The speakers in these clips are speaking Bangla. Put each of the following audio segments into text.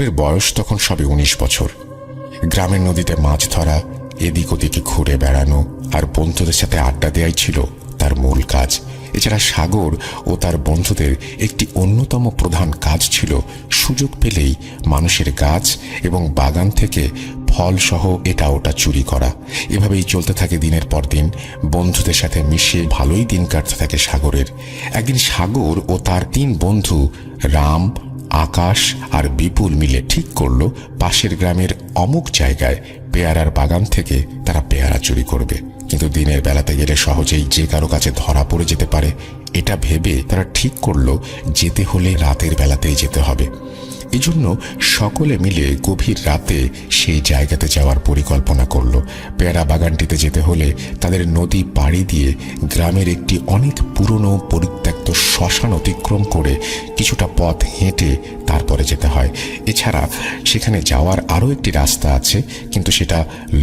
সাগরের বয়স তখন সবে ১৯ বছর। গ্রামের নদীতে মাছ ধরা, এদিক ওদিকে ঘুরে বেড়ানো আর বন্ধুদের সাথে আড্ডা দেওয়াই ছিল তার মূল কাজ। এছাড়া সাগর ও তার বন্ধুদের একটি অন্যতম প্রধান কাজ ছিল সুযোগ পেলেই মানুষের গাছ এবং বাগান থেকে ফল সহ এটা ওটা চুরি করা। এভাবেই চলতে থাকে দিনের পর দিন। বন্ধুদের সাথে মিশে ভালোই দিন কাটতে থাকে সাগরের। একদিন সাগর ও তার ৩ বন্ধু রাম, আকাশ আর বিপুল মিলে ঠিক করলো পাশের গ্রামের অমুক জায়গায় পেয়ারার বাগান থেকে তারা পেয়ারা চুরি করবে। কিন্তু দিনের বেলাতে গেলে সহজেই যে কারো কাছে ধরা পড়ে যেতে পারে, এটা ভেবে তারা ঠিক করলো যেতে হলে রাতের বেলাতেই যেতে হবে। এজন্য সকলে মিলে গভীর রাতে সেই জায়গাতে যাওয়ার পরিকল্পনা করলো। পেয়ারা বাগানটিতে যেতে হলে তাদের নদী পাড়ি দিয়ে গ্রামের একটি অনেক পুরনো পরিত্যক্ত শ্মশান অতিক্রম করে কিছুটা পথ হেঁটে তারপরে যেতে হয়। এছাড়া সেখানে যাওয়ার আরও একটি রাস্তা আছে, কিন্তু সেটা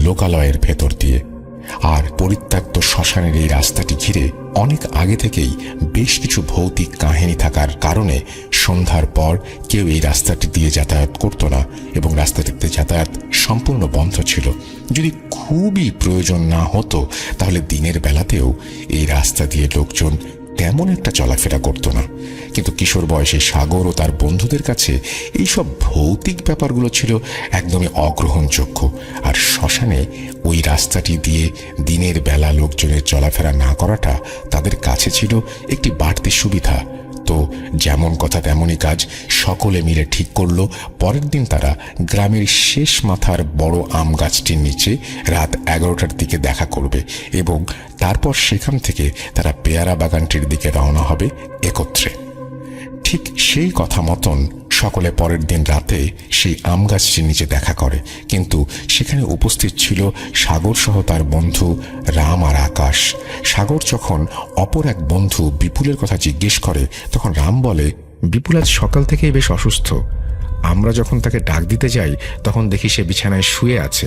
লোকালয়ের ভেতর দিয়ে। আর পরিত্যক্ত শ্মশানের এই রাস্তাটি ঘিরে অনেক আগে থেকেই বেশ কিছু ভৌতিক কাহিনী থাকার কারণে সন্ধ্যার পর কেউ এই রাস্তাটি দিয়ে যাতায়াত করত না এবং রাস্তাটিতে যাতায়াত সম্পূর্ণ বন্ধ ছিল। যদি খুবই প্রয়োজন না হতো তাহলে দিনের বেলাতেও এই রাস্তা দিয়ে লোকজন তেমন একটা চলাফেরা করত না। কিন্তু কিশোর বয়সী সাগর ও তার বন্ধুদের কাছে এইসব ভৌতিক ব্যাপারগুলো ছিল একদমই অগ্রহণযোগ্য। আর শ্মশানে ওই রাস্তাটি দিয়ে দিনের বেলা লোকজনের চলাফেরা না করাটা তাদের কাছে ছিল একটি বাড়তি সুবিধা। তো যেমন কথা তেমনই কাজ। সকলে মিলে ঠিক করলো পরের দিন তারা গ্রামের শেষ মাথার বড় আম গাছটির নিচে রাত 11টার দিকে দেখা করবে এবং তারপর সেখান থেকে তারা পেয়ারা বাগানটির দিকে রওনা হবে একত্রে। ঠিক সেই কথা মতন সকলে পরের দিন রাতে সেই আম গাছটির নিচে দেখা করে। কিন্তু সেখানে উপস্থিত ছিল সাগর সহ তার বন্ধু রাম আর আকাশ। সাগর যখন অপর এক বন্ধু বিপুলের কথা জিজ্ঞেস করে তখন রাম বলে, বিপুল আজ সকাল থেকেই বেশ অসুস্থ। আমরা যখন তাকে ডাক দিতে যাই তখন দেখি সে বিছানায় শুয়ে আছে,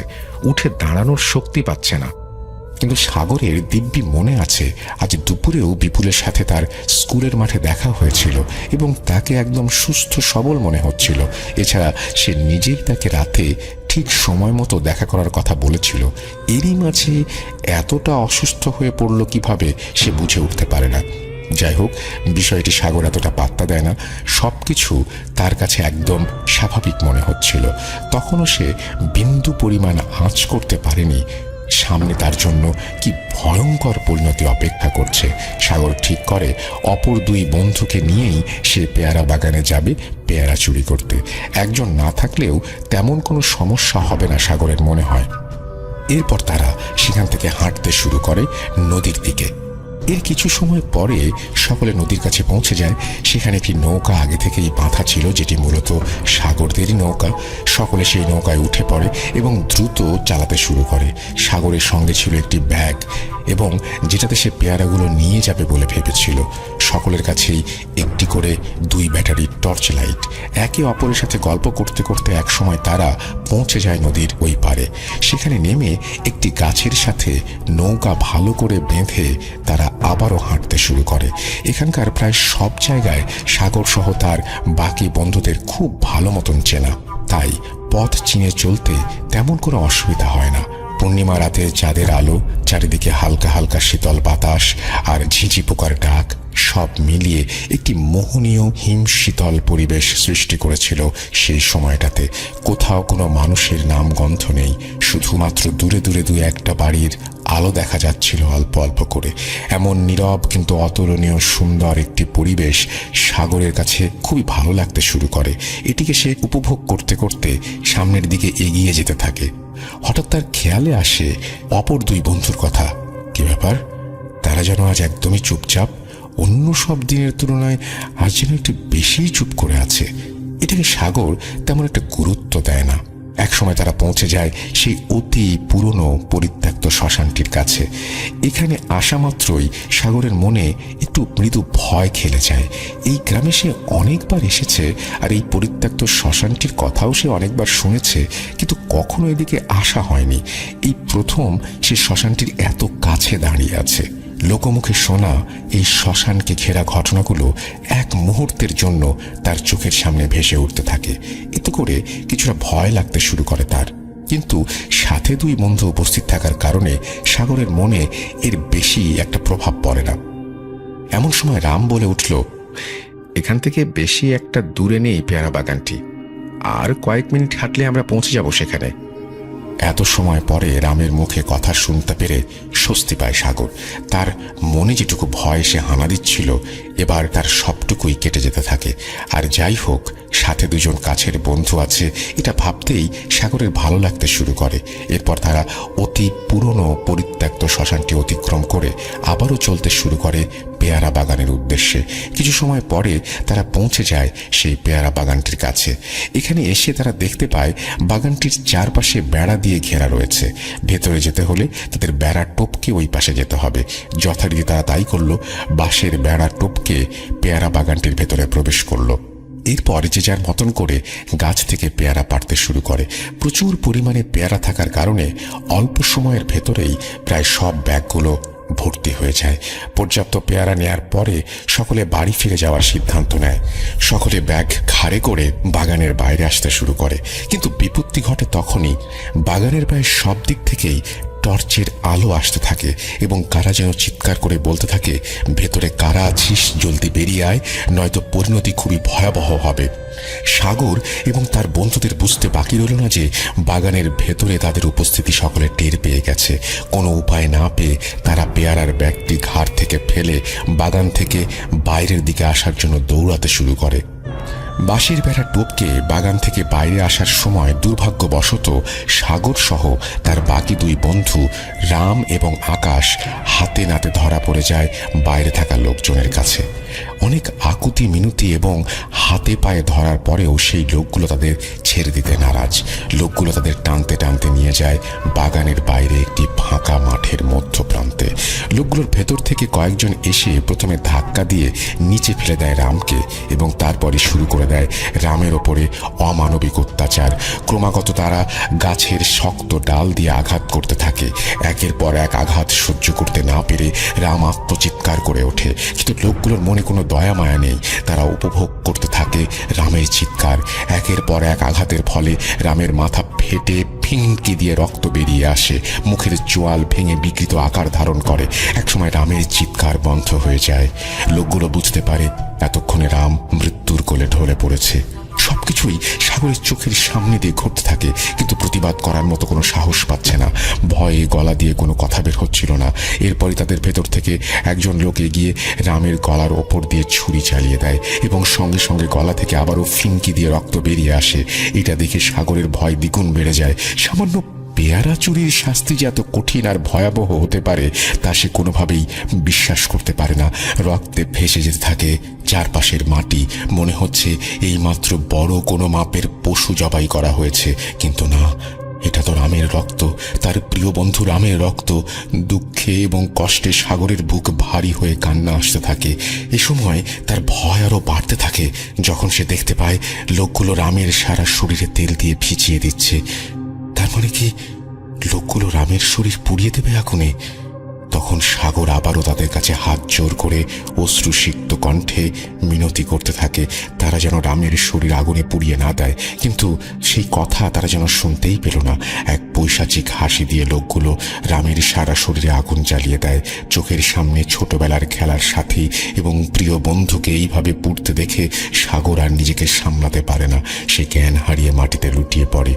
উঠে দাঁড়ানোর শক্তি পাচ্ছে না। কিন্তু সাগরের দিব্যি মনে আছে আজ দুপুরেও বিপুলের সাথে তার স্কুলের মাঠে দেখা হয়েছিল এবং তাকে একদম সুস্থ সবল মনে হচ্ছিল। এছাড়া সে নিজেই তাকে রাতে ঠিক সময় মতো দেখা করার কথা বলেছিল। এরই মাঝে এতটা অসুস্থ হয়ে পড়ল কিভাবে সে বুঝে উঠতে পারে না। যাই হোক, বিষয়টি সাগর এতটা পাত্তা দেয় না। সবকিছু তার কাছে একদম স্বাভাবিক মনে হচ্ছিল। তখনও সে বিন্দু পরিমাণ আঁচ করতে পারেনি সামনে তার জন্য কি ভয়ঙ্কর পরিণতি অপেক্ষা করছে। সাগর ঠিক করে অপর 2 বন্ধুকে নিয়েই সে পেয়ারা বাগানে যাবে পেয়ারা চুরি করতে। একজন না থাকলেও তেমন কোনো সমস্যা হবে না সাগরের মনে হয়। এরপর তারা সেখান থেকে হাঁটতে শুরু করে নদীর দিকে। এর কিছু সময় পরে সকলে নদীর কাছে পৌঁছে যায়। সেখানে একটি নৌকা আগে থেকেই বাঁধা ছিল, যেটি মূলত সাগরদেরই নৌকা। সকলে সেই নৌকায় উঠে পড়ে এবং দ্রুত চালাতে শুরু করে। সাগরের সঙ্গে ছিল একটি ব্যাগ এবং যেটাতে সে পেয়ারাগুলো নিয়ে যাবে বলে ভেবেছিল। সকলের কাছেই একটি করে 2 ব্যাটারি টর্চ লাইট। একে অপরের সাথে গল্প করতে করতে একসময় তারা পৌঁছে যায় নদীর ওই পারে। সেখানে নেমে একটি গাছের সাথে নৌকা ভালো করে বেঁধে তারা আবারও হাঁটতে শুরু করে। এখানকার প্রায় সব জায়গায় সাগর সহ তার বাকি বন্ধুদের খুব ভালো মতন চেনা, তাই পথ চিনে চলতে তেমন কোনো অসুবিধা হয় না। পূর্ণিমা রাতে চাঁদের আলো, চারিদিকে হালকা হালকা শীতল বাতাস আর ঝিঝি পোকার ডাক সব মিলিয়ে একটি মোহনীয় হিম শীতল পরিবেশ সৃষ্টি করেছিল সেই সময়টাতে। কোথাও কোনো মানুষের নামগন্ধ নেই, শুধুমাত্র দূরে দূরে 2-1টা বাড়ির আলো দেখা যাচ্ছিল অল্প অল্প করে। এমন নীরব কিন্তু অতুলনীয় সুন্দর একটি পরিবেশ সাগরের কাছে খুবই ভালো লাগতে শুরু করে। এটিকে সে উপভোগ করতে করতে সামনের দিকে এগিয়ে যেতে থাকে। হঠাৎ তার খেয়ালে আসে অপর 2 বন্ধুর কথা। কি ব্যাপার, তারা যেন আজ একদমই চুপচাপ। অন্য সব দিনের তুলনায় আজ যেন একটু বেশিই চুপ করে আছে। এটাকে সাগর তেমন একটা গুরুত্ব দেয় না। একসময় তারা পৌঁছে যায় সেই অতি পুরনো পরিত্যক্ত শ্মশানটির কাছে। এখানে আসা মাত্রই সাগরের মনে একটু মৃদু ভয় খেলে যায়। এই গ্রামে সে অনেকবার এসেছে আর এই পরিত্যক্ত শ্মশানটির কথাও সে অনেকবার শুনেছে, কিন্তু কখনো এদিকে আসা হয়নি। এই প্রথম সে শ্মশানটির এত কাছে দাঁড়িয়ে আছে। লোকমুখে শোনা এই শ্মশানকে ঘেরা ঘটনাগুলো এক মুহূর্তের জন্য তার চোখের সামনে ভেসে উঠতে থাকে। এতে করে কিছুটা ভয় লাগতে শুরু করে তার। কিন্তু সাথে দুই বন্ধু উপস্থিত থাকার কারণে সাগরের মনে এর বেশি একটা প্রভাব পড়ে না। এমন সময় রাম বলে উঠল, এখান থেকে বেশি একটা দূরে নেই পেয়ারা বাগানটি, আর কয়েক মিনিট হাঁটলে আমরা পৌঁছে যাব সেখানে। এত সময় পরে রামের মুখে কথা শুনতে পেরে স্বস্তি পায় সাগর। তার মনে যেটুকু ভয় সে হানা দিচ্ছিল, এবার তার সবটুকুই কেটে যেতে থাকে। আর যাই হোক, সাথে দুজন কাছের বন্ধু আছে এটা ভাবতেই সাগরের ভালো লাগতে শুরু করে। এরপর তারা অতি পুরনো পরিত্যক্ত শ্মশানটি অতিক্রম করে আবারও চলতে শুরু করে পেয়ারা বাগানের উদ্দেশ্যে। কিছু সময় পরে তারা পৌঁছে যায় সেই পেয়ারা বাগানটির কাছে। এখানে এসে তারা দেখতে পায় বাগানটির চারপাশে বেড়া দিয়ে ঘেরা রয়েছে। ভেতরে যেতে হলে তাদের বেড়া টপকে ওই পাশে যেতে হবে। যথারীতি তারা তাই করলো, বাঁশের বেড়া টপকে পেয়ারা বাগানটির ভেতরে প্রবেশ করলো। এরপর যে যার মতন করে গাছ থেকে পেয়ারা পাড়তে শুরু করে। প্রচুর পরিমাণে পেয়ারা থাকার কারণে অল্প সময়ের ভেতরেই প্রায় সব ব্যাগগুলো ভর্তি হয়ে যায়। পর্যাপ্ত পেয়ারা নেয়ার পরে সকলে বাড়ি ফিরে যাওয়ার সিদ্ধান্ত নেয়। সকলে ব্যাগ ঘাড়ে করে বাগানের বাইরে আসতে শুরু করে। কিন্তু বিপত্তি ঘটে তখনই। বাগানের প্রায় সব দিক থেকেই টর্চের আলো আসতে থাকে এবং কারা যেন চিৎকার করে বলতে থাকে, ভেতরে কারা আছিস, জলদি বেরিয়ে আয়, নয়তো পরিণতি খুবই ভয়াবহ হবে। সাগর এবং তার বন্ধুদের বুঝতে বাকি রইল না যে বাগানের ভেতরে তাদের উপস্থিতি সকলে টের পেয়ে গেছে। কোনো উপায় না পেয়ে তারা পেয়ারার ব্যাগটি ঘাড় থেকে ফেলে বাগান থেকে বাইরের দিকে আসার জন্য দৌড়াতে শুরু করে। বাঁশের বেড়া টপকে বাগান থেকে বাইরে আসার সময় দুর্ভাগ্যবশত সাগর সহ তার বাকি দুই বন্ধু রাম এবং আকাশ হাতে নাতে ধরা পড়ে যায় বাইরে থাকা লোকজনের কাছে। অনেক আকুতি মিনতি এবং হাতে পায়ে ধরার পরেও সেই লোকগুলো তাদের ছেড়ে দিতে নারাজ। লোকগুলো তাদের টানতে টানতে নিয়ে যায় বাগানের বাইরে একটি ফাঁকা মাঠের মধ্যপ্রান্তে। লোকগুলোর ভেতর থেকে কয়েকজন এসে প্রথমে ধাক্কা দিয়ে নিচে ফেলে দেয় রামকে এবং তারপরে শুরু করে দেয় রামের ওপরে অমানবিক অত্যাচার। ক্রমাগত তারা গাছের শক্ত ডাল দিয়ে আঘাত করতে থাকে। একের পর এক আঘাত সহ্য করতে না পেরে রাম আত্মচিৎকার করে ওঠে। কিন্তু লোকগুলোর মনে কোনো দয়া মায়া নেই। তারা উপভোগ করতে থাকে রামের চিৎকার। একের পর এক আঘাতের ফলে রামের মাথা ফেটে ফিনকি দিয়ে রক্ত বেরিয়ে আসে। মুখের চোয়াল ভেঙে বিকৃত আকার ধারণ করে। একসময় রামের চিৎকার বন্ধ হয়ে যায়। লোকগুলো বুঝতে পারে এতক্ষণে রাম মৃত্যুর কোলে ঢলে পড়েছে। সবকিছুই সাগরের চোখের সামনে দিয়ে ঘটতে থাকে, কিন্তু প্রতিবাদ করার মতো কোনো সাহস পাচ্ছে না। ভয়ে গলা দিয়ে কোনো কথা বের হচ্ছিল না। এরপরই তাদের ভেতর থেকে একজন লোক এগিয়ে রামের গলার ওপর দিয়ে ছুরি চালিয়ে দেয় এবং সঙ্গে সঙ্গে গলা থেকে আবারও ফিনকি দিয়ে রক্ত বেরিয়ে আসে। এটা দেখে সাগরের ভয় দ্বিগুণ বেড়ে যায়। সামান্য পেয়ারা চুরির শাস্তি যে এত কঠিন আর ভয়াবহ হতে পারে তা সে কোনোভাবেই বিশ্বাস করতে পারে না। রক্তে ভেসে যেতে থাকে চারপাশের মাটি। মনে হচ্ছে এইমাত্র বড় কোনো মাপের পশু জবাই করা হয়েছে, কিন্তু না, এটা তো রামের রক্ত, তার প্রিয় বন্ধু রামের রক্ত। দুঃখে এবং কষ্টে সাগরের বুক ভারী হয়ে কান্না আসতে থাকে। এ সময় তার ভয় আরও বাড়তে থাকে যখন সে দেখতে পায় লোকগুলো রামের সারা শরীরে তেল দিয়ে ভিজিয়ে দিচ্ছে। তার মানে কি লোকগুলো রামের শরীর পুড়িয়ে দেবে আগুনে? তখন সাগর আবারও তাদের কাছে হাত জোর করে অশ্রুসিক্ত কণ্ঠে মিনতি করতে থাকে তারা যেন রামের শরীর আগুনে পুড়িয়ে না দেয়। কিন্তু সেই কথা তারা যেন শুনতেই পেল না। এক পৈশাচিক হাসি দিয়ে লোকগুলো রামের সারা শরীরে আগুন জ্বালিয়ে দেয়। চোখের সামনে ছোটবেলার খেলার সাথী এবং প্রিয় বন্ধুকে এইভাবে পুড়তে দেখে সাগর আর নিজেকে সামলাতে পারে না। সে জ্ঞান হারিয়ে মাটিতে লুটিয়ে পড়ে।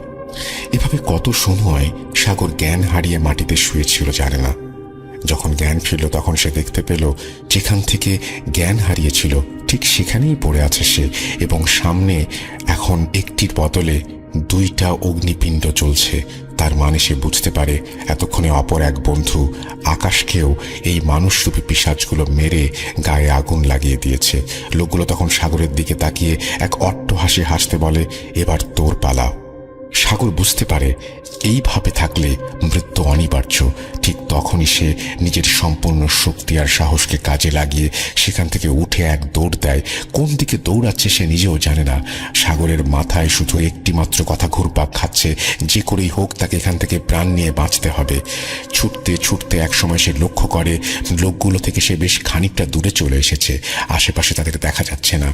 এভাবে কত সময় সাগর জ্ঞান হারিয়ে মাটিতে শুয়েছিল জানে না। যখন জ্ঞান ফিরল তখন সে দেখতে পেল যেখান থেকে জ্ঞান হারিয়েছিল ঠিক সেখানেই পড়ে আছে সে, এবং সামনে এখন একটির বদলে দুইটা অগ্নিপিণ্ড চলছে। তার মানে সে বুঝতে পারে এতক্ষণে অপর এক বন্ধু আকাশকেও এই মানুষরূপী পিশাচগুলো মেরে গায়ে আগুন লাগিয়ে দিয়েছে। লোকগুলো তখন সাগরের দিকে তাকিয়ে এক অট্ট হাসি হাসতে বলে, এবার তোর পালা। সাগর বুঝতে পারে এইভাবে থাকলে মৃত্যু অনিবার্য। ঠিক তখনই সে নিজের সম্পূর্ণ শক্তি আর সাহসকে কাজে লাগিয়ে সেখান থেকে উঠে এক দৌড় দেয়। কোন দিকে দৌড়াচ্ছে সে নিজেও জানে না। সাগরের মাথায় শুধু একটি মাত্র কথা ঘুরপাক খাচ্ছে, যে করেই হোক তাকে এখান থেকে প্রাণ নিয়ে বাঁচতে হবে। ছুটতে ছুটতে একসময় সে লক্ষ্য করে লোকগুলো থেকে সে বেশ খানিকটা দূরে চলে এসেছে। আশেপাশে তাদের দেখা যাচ্ছে না।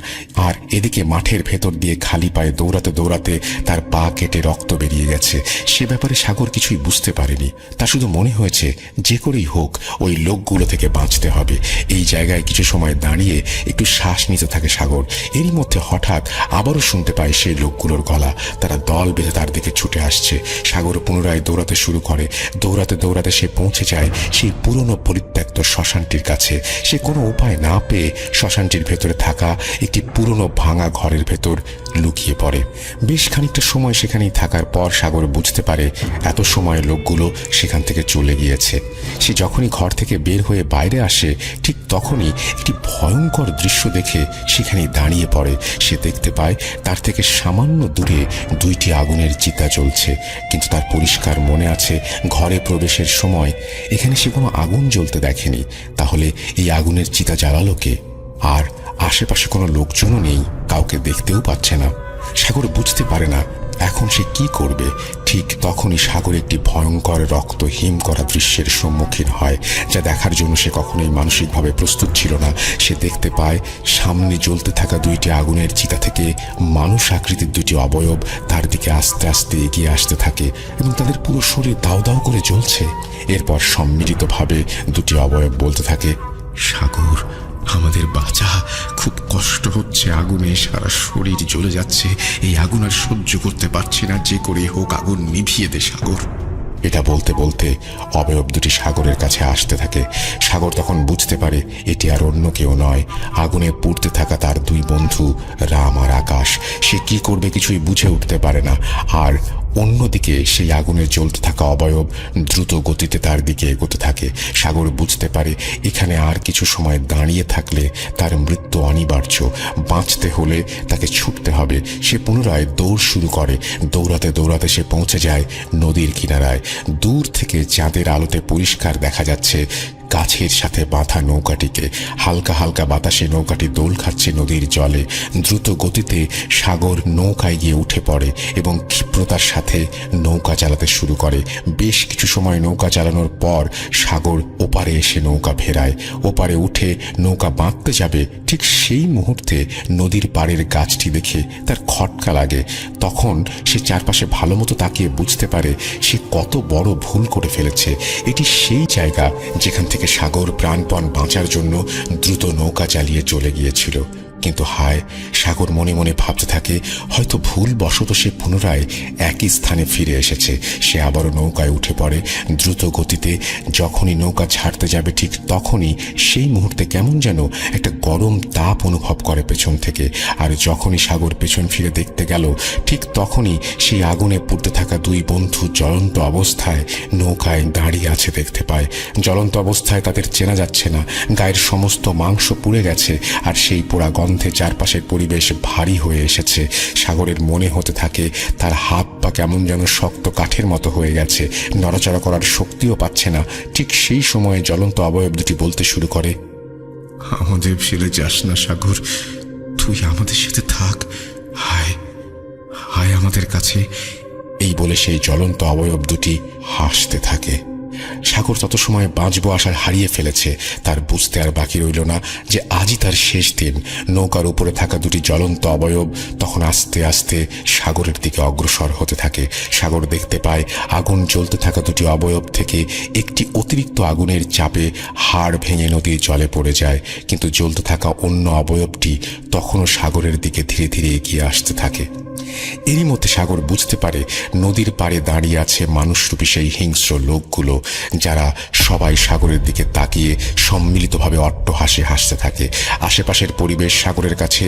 আর এদিকে মাঠের ভেতর দিয়ে খালি পায়ে দৌড়াতে দৌড়াতে তার পা কেটে রক্ত বেরিয়ে গেছে। সে ব্যাপারে সাগর কিছুই বুঝতে পারেনি। তার শুধু মনে হয়েছে যে করেই হোক ওই লোকগুলো থেকে বাঁচতে হবে। এই জায়গায় কিছু সময় দাঁড়িয়ে একটু শ্বাস নিতে থাকে সাগর। এরই মধ্যে হঠাৎ আবারও শুনতে পায় সেই লোকগুলোর গলা। তারা দল বেঁধে তার দিকে ছুটে আসছে। সাগর পুনরায় দৌড়াতে শুরু করে। দৌড়াতে দৌড়াতে সে পৌঁছে যায় সেই পুরনো পরিত্যক্ত শ্মশানটির কাছে। সে কোনো উপায় না পেয়ে শ্মশানটির ভেতরে থাকা একটি পুরনো ভাঙা ঘরের ভেতর লুকিয়ে পড়ে। বেশ খানিকটা সময় সেখানেই থাকার পর সাগর বুঝতে পারে এত সময় লোকগুলো সেখান থেকে চলে গিয়েছে। সে যখনই ঘর থেকে বের হয়ে বাইরে আসে ঠিক তখনই একটি ভয়ঙ্কর দৃশ্য দেখে সেখানেই দাঁড়িয়ে পড়ে। সে দেখতে পায় তার থেকে সামান্য দূরে দুইটি আগুনের চিতা জ্বলছে। কিন্তু তার পরিষ্কার মনে আছে ঘরে প্রবেশের সময় এখানে সে কোনো আগুন জ্বলতে দেখেনি। তাহলে এই আগুনের চিতা জ্বালালো কে? আর আশেপাশে কোনো লোকজনও নেই, কাউকে দেখতেও পাচ্ছে না। সাগর বুঝতে পারে না এখন সে কি করবে। ঠিক তখনই সাগর একটি ভয়ঙ্কর রক্ত হিম করা দৃশ্যের সম্মুখীন হয়, যা দেখার জন্য সে কখনোই মানসিকভাবে প্রস্তুত ছিল না। সে দেখতে পায় সামনে জ্বলতে থাকা দুইটি আগুনের চিতা থেকে মানুষ আকৃতির দুটি অবয়ব তার দিকে আস্তে আস্তে এগিয়ে আসতে থাকে এবং তাদের পুরো শরীর দাউ দাউ করে জ্বলছে। এরপর সম্মিলিতভাবে দুটি অবয়ব বলতে থাকে, সাগর, আমাদের বাঁচা, খুব কষ্ট হচ্ছে, আগুনে সারা শরীর জ্বলে যাচ্ছে, এই আগুন আর সহ্য করতে পারছি না, যে করে হোক আগুন নিভিয়ে দে সাগর। এটা বলতে বলতে অবয়ব দুটি সাগরের কাছে আসতে থাকে। সাগর তখন বুঝতে পারে এটি আর অন্য কেউ নয়, আগুনে পুড়তে থাকা তার দুই বন্ধু রাম আর আকাশ। সে কি করবে কিছুই বুঝে উঠতে পারে না। আর অন্যদিকে সেই আগুনের জ্বলতে থাকা অবয়ব দ্রুত গতিতে তার দিকে এগোতে থাকে। সাগর বুঝতে পারে এখানে আর কিছু সময় দাঁড়িয়ে থাকলে তার মৃত্যু অনিবার্য। বাঁচতে হলে তাকে ছুটতে হবে। সে পুনরায় দৌড় শুরু করে। দৌড়াতে দৌড়াতে সে পৌঁছে যায় নদীর কিনারায়। দূর থেকে চাঁদের আলোতে পরিষ্কার দেখা যাচ্ছে গাছের সাথে বাঁধা নৌকাটিকে। হালকা হালকা বাতাসে নৌকাটি দোল খাচ্ছে নদীর জলে। দ্রুত গতিতে সাগর নৌকায় গিয়ে উঠে পড়ে এবং ক্ষিপ্রতার সাথে নৌকা চালাতে শুরু করে। বেশ কিছু সময় নৌকা চালানোর পর সাগর ওপারে এসে নৌকা ফেরায়। ওপারে উঠে নৌকা বাঁধতে যাবে, ঠিক সেই মুহূর্তে নদীর পাড়ের গাছটি দেখে তার খটকা লাগে। তখন সে চারপাশে ভালো মতো তাকিয়ে বুঝতে পারে সে কত বড় ভুল করে ফেলেছে। এটি সেই জায়গা যেখান থেকে সাগর প্রাণপণ বাঁচার জন্য দ্রুত নৌকা চালিয়ে চলে গিয়েছিল। কিন্তু হায়, সাগর মনে মনে ভাবতে থাকে হয়তো ভুলবশত সে পুনরায় একই স্থানে ফিরে এসেছে। সে আবারও নৌকায় উঠে পড়ে দ্রুত গতিতে। যখনই নৌকা ছাড়তে যাবে ঠিক তখনই সেই মুহূর্তে কেমন যেন একটা গরম তাপ অনুভব করে পেছন থেকে। আর যখনই সাগর পেছন ফিরে দেখতে গেল ঠিক তখনই সেই আগুনে পুড়তে থাকা দুই বন্ধু জ্বলন্ত অবস্থায় নৌকায় দাঁড়িয়ে আছে দেখতে পায়। জ্বলন্ত অবস্থায় তাদের চেনা যাচ্ছে না। গায়ের সমস্ত মাংস পুড়ে গেছে আর সেই পোড়া গন্ধে চারপাশের পরিবেশ ভারী হয়ে এসেছে। সাগরের মনে হতে থাকে তার হাত পা কেমন যেন শক্ত কাঠের মতো হয়ে গেছে, নড়াচড়া করার শক্তিও পাচ্ছে না। ঠিক সেই সময়ে জ্বলন্ত অবয়ব দুটি বলতে শুরু করে, আমাদের ফেলে যাস না সাগর, তুই আমাদের সাথে থাক, হায় হায় আমাদের কাছে। এই বলে সেই জ্বলন্ত অবয়ব দুটি হাসতে থাকে। সাগর তত সময় বাঁচবো আশা হারিয়ে ফেলেছে। তার বুঝতে আর বাকি রইল না যে আজই তার শেষ দিন। নৌকার উপরে থাকা দুটি জ্বলন্ত অবয়ব তখন আস্তে আস্তে সাগরের দিকে অগ্রসর হতে থাকে। সাগর দেখতে পায় আগুন জ্বলতে থাকা দুটি অবয়ব থেকে একটি অতিরিক্ত আগুনের চাপে হাড় ভেঙে নদীর জলে পড়ে যায়। কিন্তু জ্বলতে থাকা অন্য অবয়বটি তখনও সাগরের দিকে ধীরে ধীরে এগিয়ে আসতে থাকে। এরই মধ্যে সাগর বুঝতে পারে নদীর পাড়ে দাঁড়িয়ে আছে মানুষরূপী সেই হিংস্র লোকগুলো। যারা সবাই সাগরের দিকে তাকিয়ে সম্মিলিতভাবে অট্টহাসি হাসতে থাকে। আশেপাশের পরিবেশ সাগরের কাছে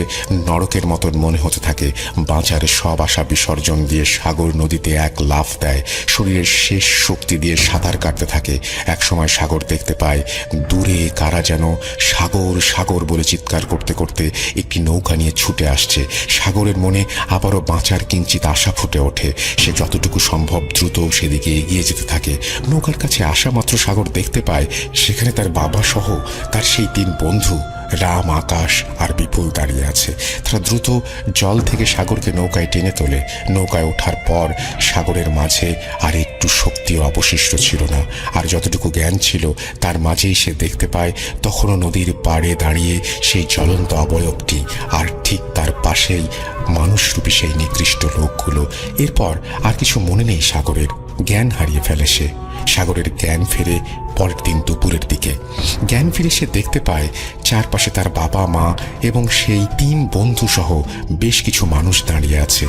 নরকের মতন মনে হতে থাকে। বাঁচার সব আশা বিসর্জন দিয়ে সাগর নদীতে এক লাফ দেয়, শরীরের শেষ শক্তি দিয়ে সাঁতার কাটতে থাকে। একসময় সাগর দেখতে পায় দূরে কারা যেন সাগর সাগর বলে চিৎকার করতে করতে একটি নৌকা নিয়ে ছুটে আসছে। সাগরের মনে আবারও বাঁচার কিঞ্চিত আশা ফুটে ওঠে। সে যতটুকু সম্ভব দ্রুত সেদিকে এগিয়ে যেতে থাকে। নৌকার কাছে আসা মাত্র সাগর দেখতে পায় সেখানে তার বাবা সহ তার সেই 3 বন্ধু রাম, আকাশ আর বিপুল দাঁড়িয়ে আছে। তারা দ্রুত জল থেকে সাগরকে নৌকায় টেনে তোলে। নৌকায় ওঠার পর সাগরের মাঝে আর একটু শক্তিও অবশিষ্ট ছিল না। আর যতটুকু জ্ঞান ছিল তার মাঝেই সে দেখতে পায় তখনও নদীর পাড়ে দাঁড়িয়ে সেই জ্বলন্ত অবয়বটি, আর ঠিক তার পাশেই মানুষরূপী সেই নিকৃষ্ট লোকগুলো। এরপর আর কিছু মনে নেই সাগরের। জ্ঞান হারিয়ে ফেলে সে। সাগরের জ্ঞান ফেরে পরের দিন দুপুরের দিকে। জ্ঞান ফিরে সে দেখতে পায় চারপাশে তার বাবা, মা এবং সেই 3 বন্ধু সহ বেশ কিছু মানুষ দাঁড়িয়ে আছে।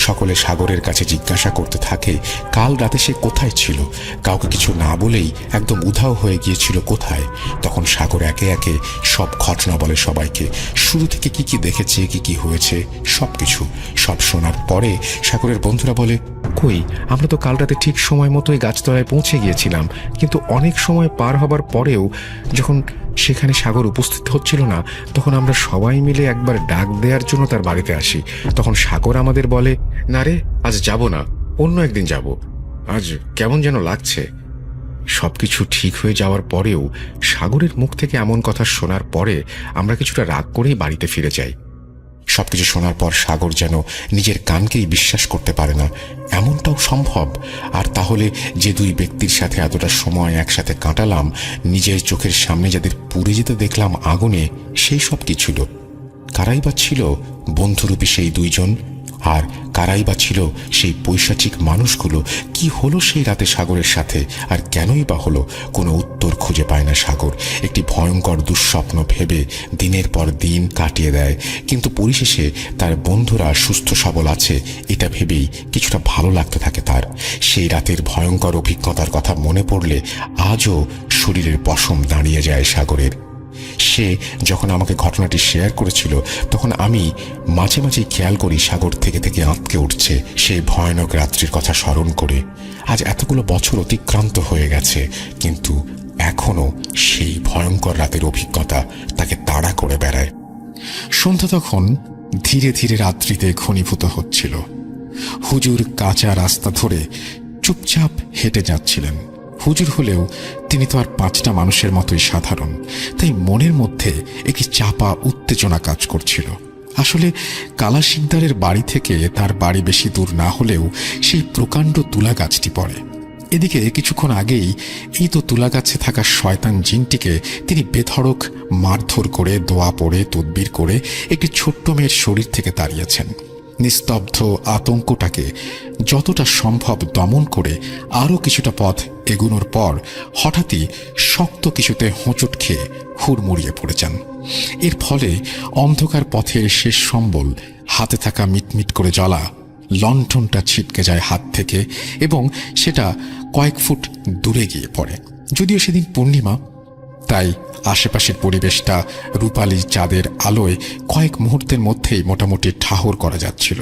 সকলে সাগরের কাছে জিজ্ঞাসা করতে থাকে কাল রাতে সে কোথায় ছিল। কাউকে কিছু না বলেই একদম উধাও হয়ে গিয়েছিল কোথায়। তখন সাগর একে একে সব ঘটনা বলে সবাইকে, শুরু থেকে কি কি দেখেছে, কি কি হয়েছে, সবকিছু। সব শোনার পরে সাগরের বন্ধুরা বলে, কই, আমরা তো কাল রাতে ঠিক সময় মতোই গাছতলায় পৌঁছে গিয়েছিলাম, কিন্তু অনেক সময় পার হবার পরেও যখন সেখানে সাগর উপস্থিত হচ্ছিল না, তখন আমরা সবাই মিলে একবার ডাক দেওয়ার জন্য তার বাড়িতে আসি। তখন সাগর আমাদের বলে, না রে, আজ যাব না, অন্য একদিন যাব, আজ কেমন যেন লাগছে। সবকিছু ঠিক হয়ে যাওয়ার পরেও সাগরের মুখ থেকে এমন কথা শোনার পরে আমরা কিছুটা রাগ করেই বাড়িতে ফিরে যাই। সবকিছু শোনার পর সাগর যেন নিজের কানকেই বিশ্বাস করতে পারে না, এমনটাও সম্ভব। আর তাহলে যে 2 ব্যক্তির সাথে এতটা সময় একসাথে কাটালাম, নিজের চোখের সামনে যাদের পুড়ে যেতে দেখলাম আগুনে, সেই সব কি ছিল? কারাই বা ছিল বন্ধুরূপী সেই 2 জন? আর কারাই বা ছিল সেই পৈশাচিক মানুষগুলো? কি হলো সেই রাতে সাগরের সাথে, আর কেনই বা হলো? কোনো উত্তর খুঁজে পায় না সাগর। একটি ভয়ঙ্কর দুঃস্বপ্ন ভেবে দিনের পর দিন কাটিয়ে দেয়, কিন্তু পরিশেষে তার বন্ধুরা সুস্থ সবল আছে এটা ভেবেই কিছুটা ভালো লাগতে থাকে তার। সেই রাতের ভয়ঙ্কর অভিজ্ঞতার কথা মনে পড়লে আজও শরীরের পশম দাঁড়িয়ে যায় সাগরের। সে যখন আমাকে ঘটনাটি শেয়ার করেছিল, তখন আমি মাঝে মাঝে খেয়াল করি সাগর থেকে থেকে আঁতকে উঠছে সেই ভয়ানক রাত্রির কথা স্মরণ করে। আজ এতগুলো বছর অতিক্রান্ত হয়ে গেছে, কিন্তু এখনো সেই ভয়ঙ্কর রাতের অভিজ্ঞতা তাকে তাড়া করে বেড়ায়। সন্ধ্যা তখন ধীরে ধীরে রাত্রিতে ঘনীভূত হচ্ছিল। হুজুর কাঁচা রাস্তা ধরে চুপচাপ হেঁটে যাচ্ছিলেন। হুজুর হলেও তিনি তো আর 5টা মানুষের মতোই সাধারণ, তাই মনের মধ্যে একটি চাপা উত্তেজনা কাজ করছিল। আসলে কালা শিকদারের বাড়ি থেকে তার বাড়ি বেশি দূর না হলেও সেই প্রকাণ্ড তুলা গাছটি পড়ে। এদিকে কিছুক্ষণ আগেই এই তো তুলা গাছে থাকা শয়তান জিনটিকে তিনি বেধড়ক মারধর করে, দোয়া পড়ে, তদবির করে একটি ছোট্ট মেয়ের শরীর থেকে তাড়িয়েছেন। নিস্তব্ধ আতঙ্কটাকে যতটা সম্ভব দমন করে আরও কিছুটা পথ এগুনোর পর হঠাৎই শক্ত কিছুতে হোঁচট খেয়ে হুড়মুড়িয়ে পড়ে যান। এর ফলে অন্ধকার পথের শেষ সম্বল হাতে থাকা মিটমিট করে জ্বলা লণ্ঠনটা ছিটকে যায় হাত থেকে এবং সেটা কয়েক ফুট দূরে গিয়ে পড়ে। যদিও সেদিন পূর্ণিমা, তাই আশেপাশের পরিবেশটা রূপালী চাঁদের আলোয় কয়েক মুহূর্তের মধ্যেই মোটামুটি ঠাহর করা যাচ্ছিল,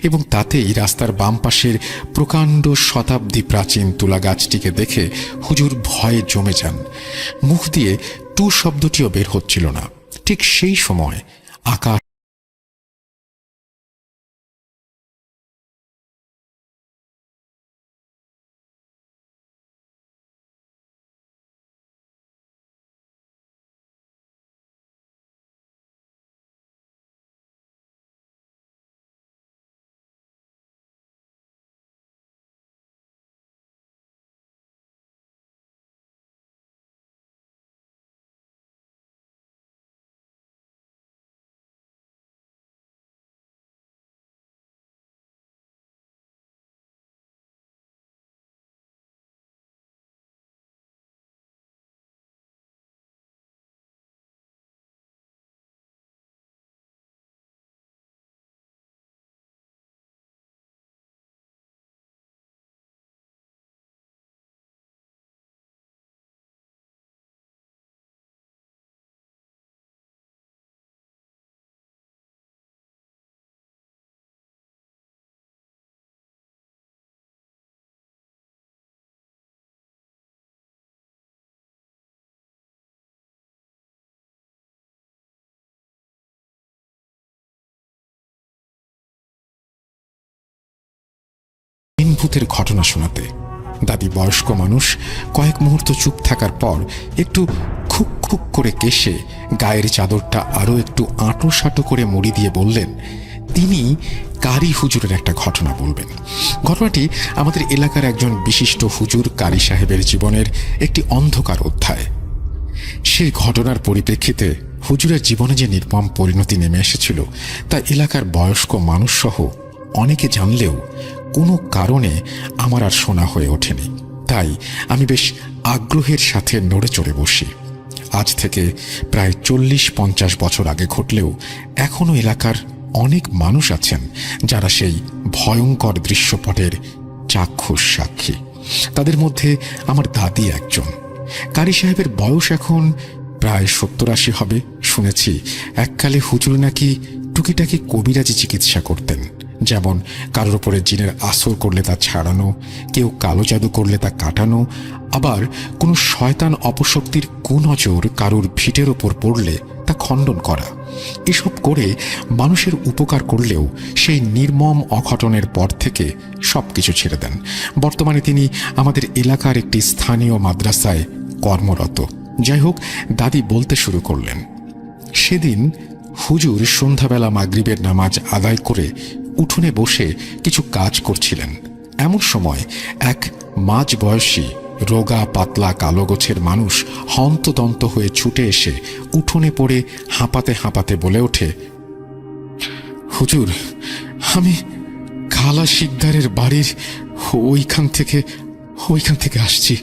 এবং তাতেই রাস্তার বাম পাশের প্রকাণ্ড শতাব্দী প্রাচীন তুলা গাছটিকে দেখে হুজুর ভয়ে জমে যান। মুখ দিয়ে টু শব্দটিও বের হচ্ছিল না। ঠিক সেই সময় আকাশ ভূতের ঘটনা শোনাতে। দাদি বয়স্ক মানুষ, কয়েক মুহূর্ত চুপ থাকার পর একটু খুক খুক করে কেশে গায়ের চাদরটা আরো একটু আঁটো সাঁটো করে মুড়ি দিয়ে বললেন, তিনি কারি হুজুরের একটা ঘটনা বলবেন। ঘটনাটি আমাদের এলাকার একজন বিশিষ্ট হুজুর কারি সাহেবের জীবনের একটি অন্ধকার অধ্যায়। সেই ঘটনার পরিপ্রেক্ষিতে হুজুরের জীবনে যে নির্মম পরিণতি নেমে এসেছিল তা এলাকার বয়স্ক মানুষ সহ অনেকে জানলেও কোনো কারণে আমার আর শোনা হয়ে ওঠেনি। তাই আমি বেশ আগ্রহের সাথে নড়ে চড়ে বসি। আজ থেকে প্রায় 40-50 বছর আগে ঘটলেও এখনো এলাকার অনেক মানুষ আছেন যারা সেই ভয়ঙ্কর দৃশ্যপটের চাক্ষুষ সাক্ষী। তাদের মধ্যে আমার দাদি একজন। কারি সাহেবের বয়স এখন প্রায় 70-80 হবে। শুনেছি এককালে হুজুর নাকি টুকিটাকি কবিরাজি চিকিৎসা করতেন, যেমন কারোর উপরে জিনের আসর করলে তা ছাড়ানো, কেউ কালো জাদু করলে তা কাটানো, আবার কোনো শয়তান অপশক্তির কুনজর কারোর ভিটের ওপর পড়লে তা খণ্ডন করা। এসব করে মানুষের উপকার করলেও সেই নির্মম অঘটনের পর থেকে সবকিছু ছেড়ে দেন। বর্তমানে তিনি আমাদের এলাকার একটি স্থানীয় মাদ্রাসায় কর্মরত। যাই হোক, দাদি বলতে শুরু করলেন, সেদিন হুজুর সন্ধ্যাবেলা মাগরিবের নামাজ আদায় করে উঠোনে বসে কিছু কাজ করছিলেন। এমন সময় এক মাঝ বয়সী রোগা পাতলা কালো গোছের মানুষ হন্তদন্ত হয়ে ছুটে এসে উঠোনে পড়ে হাঁপাতে হাঁপাতে বলে ওঠে, হুজুর, আমি খালা শিকদারের বাড়ির ওইখান থেকে আসছি।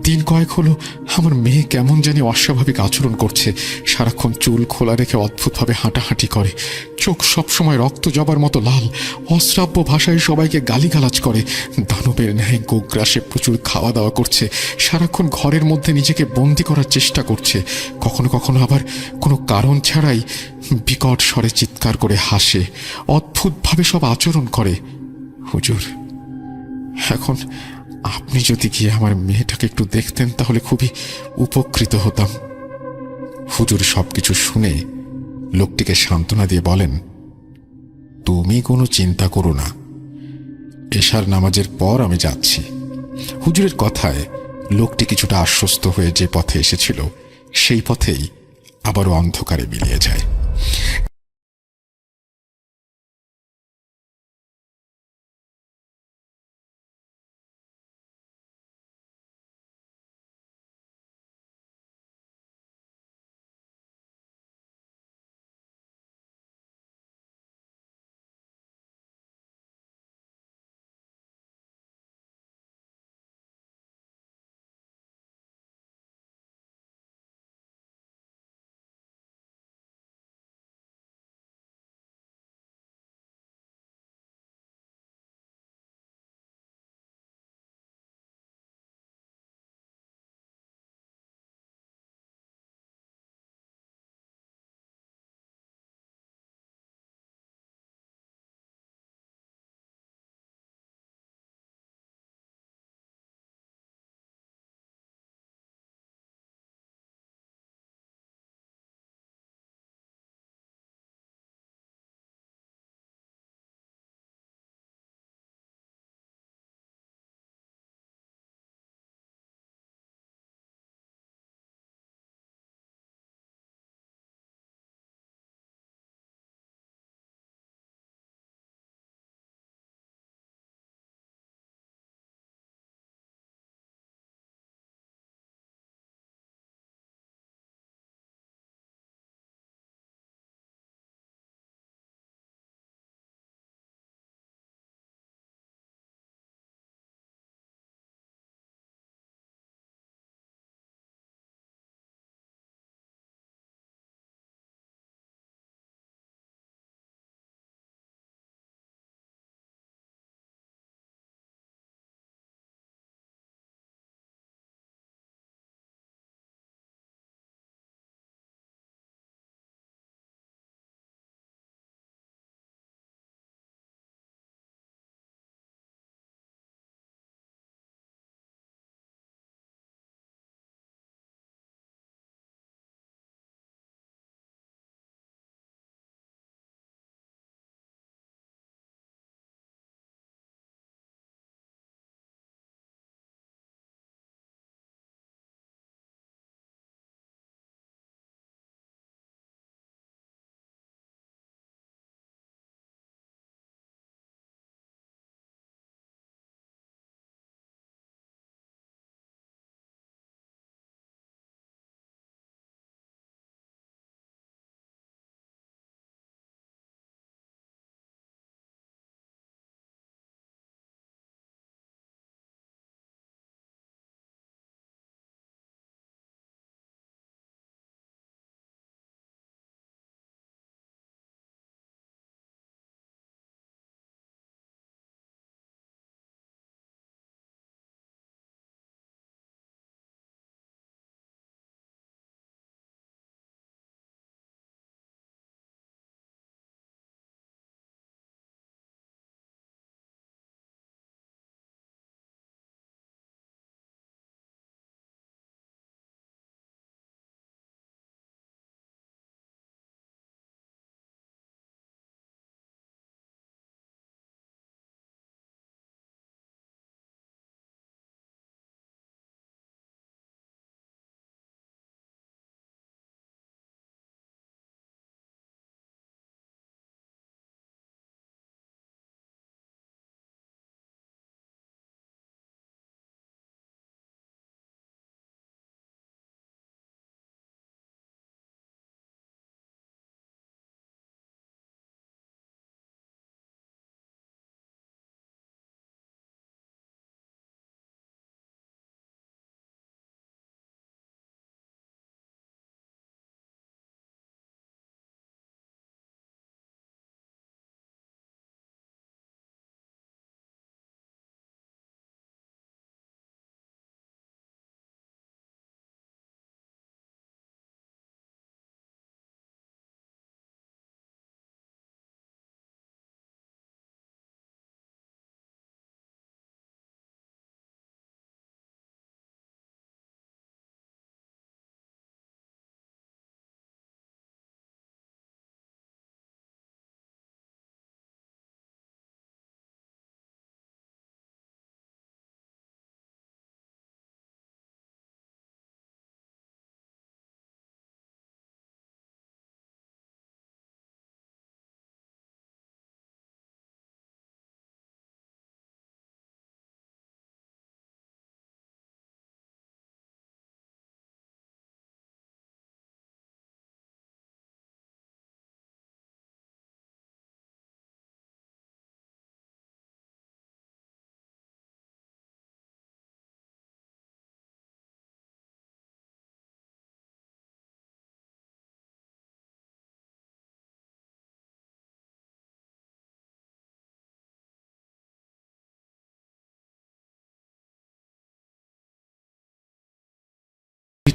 দিন কয়েক হলো আমার মেয়ে কেমন জানি অস্বাভাবিক আচরণ করছে। সারাক্ষণ চুল খোলা রেখে অদ্ভুতভাবে হাঁটাহাঁটি করে, চোখ সবসময় রক্ত জবার মতো লাল, অশ্রাব্য ভাষায় সবাইকে গালিগালাজ করে, দানবের ন্যায় গোগ্রাসে প্রচুর খাওয়া দাওয়া করছে, সারাক্ষণ ঘরের মধ্যে নিজেকে বন্দি করার চেষ্টা করছে, কখনো কখনো আবার কোনো কারণ ছাড়াই বিকট স্বরে চিৎকার করে হাসে, অদ্ভুতভাবে সব আচরণ করে। হুজুর, এখন আপনি যদি গিয়ে আমার মেয়েটাকে একটু দেখতেন তাহলে খুবই উপকৃত হতাম। হুজুর সবকিছু শুনে লোকটিকে সান্ত্বনা দিয়ে বলেন, তুমি কোনো চিন্তা করো না, এশার নামাজের পর আমি যাচ্ছি। হুজুরের কথায় লোকটি কিছুটা আশ্বস্ত হয়ে যে পথে এসেছিল সেই পথেই আবারও অন্ধকারে মিলিয়ে যায়।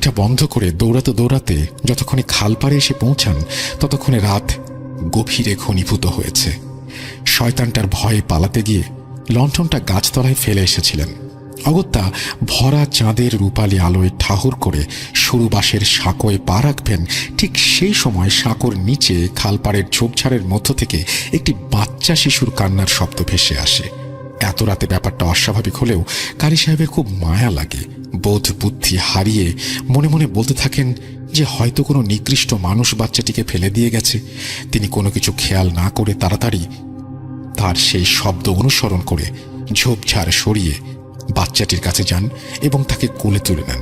লাইটটা বন্ধ করে দৌড়াতে দৌড়াতে যতক্ষণে খাল পাড়ে এসে পৌঁছান ততক্ষণে রাত গভীরে ঘনীভূত হয়েছে। শয়তানটার ভয়ে পালাতে গিয়ে লণ্ঠনটা গাছতলায় ফেলে এসেছিলেন। অগত্যা ভরা চাঁদের রূপালী আলোয় ঠাহর করে সরু বাঁশের সাঁকোয় পা রাখবেন, ঠিক সেই সময় সাঁকোর নিচে খালপাড়ের ঝোপঝাড়ের মধ্য থেকে একটি বাচ্চা শিশুর কান্নার শব্দ ভেসে আসে। এত রাতে ব্যাপারটা অস্বাভাবিক হলেও কারি সাহেবের খুব মায়া লাগে। বোধ বুদ্ধি হারিয়ে মনে মনে বলতে থাকেন যে হয়তো কোনো নিকৃষ্ট মানুষ বাচ্চাটিকে ফেলে দিয়ে গেছে। তিনি কোনো কিছু খেয়াল না করে তাড়াতাড়ি তার সেই শব্দ অনুসরণ করে ঝোপঝাড় সরিয়ে বাচ্চাটির কাছে যান এবং তাকে কোলে তুলে নেন।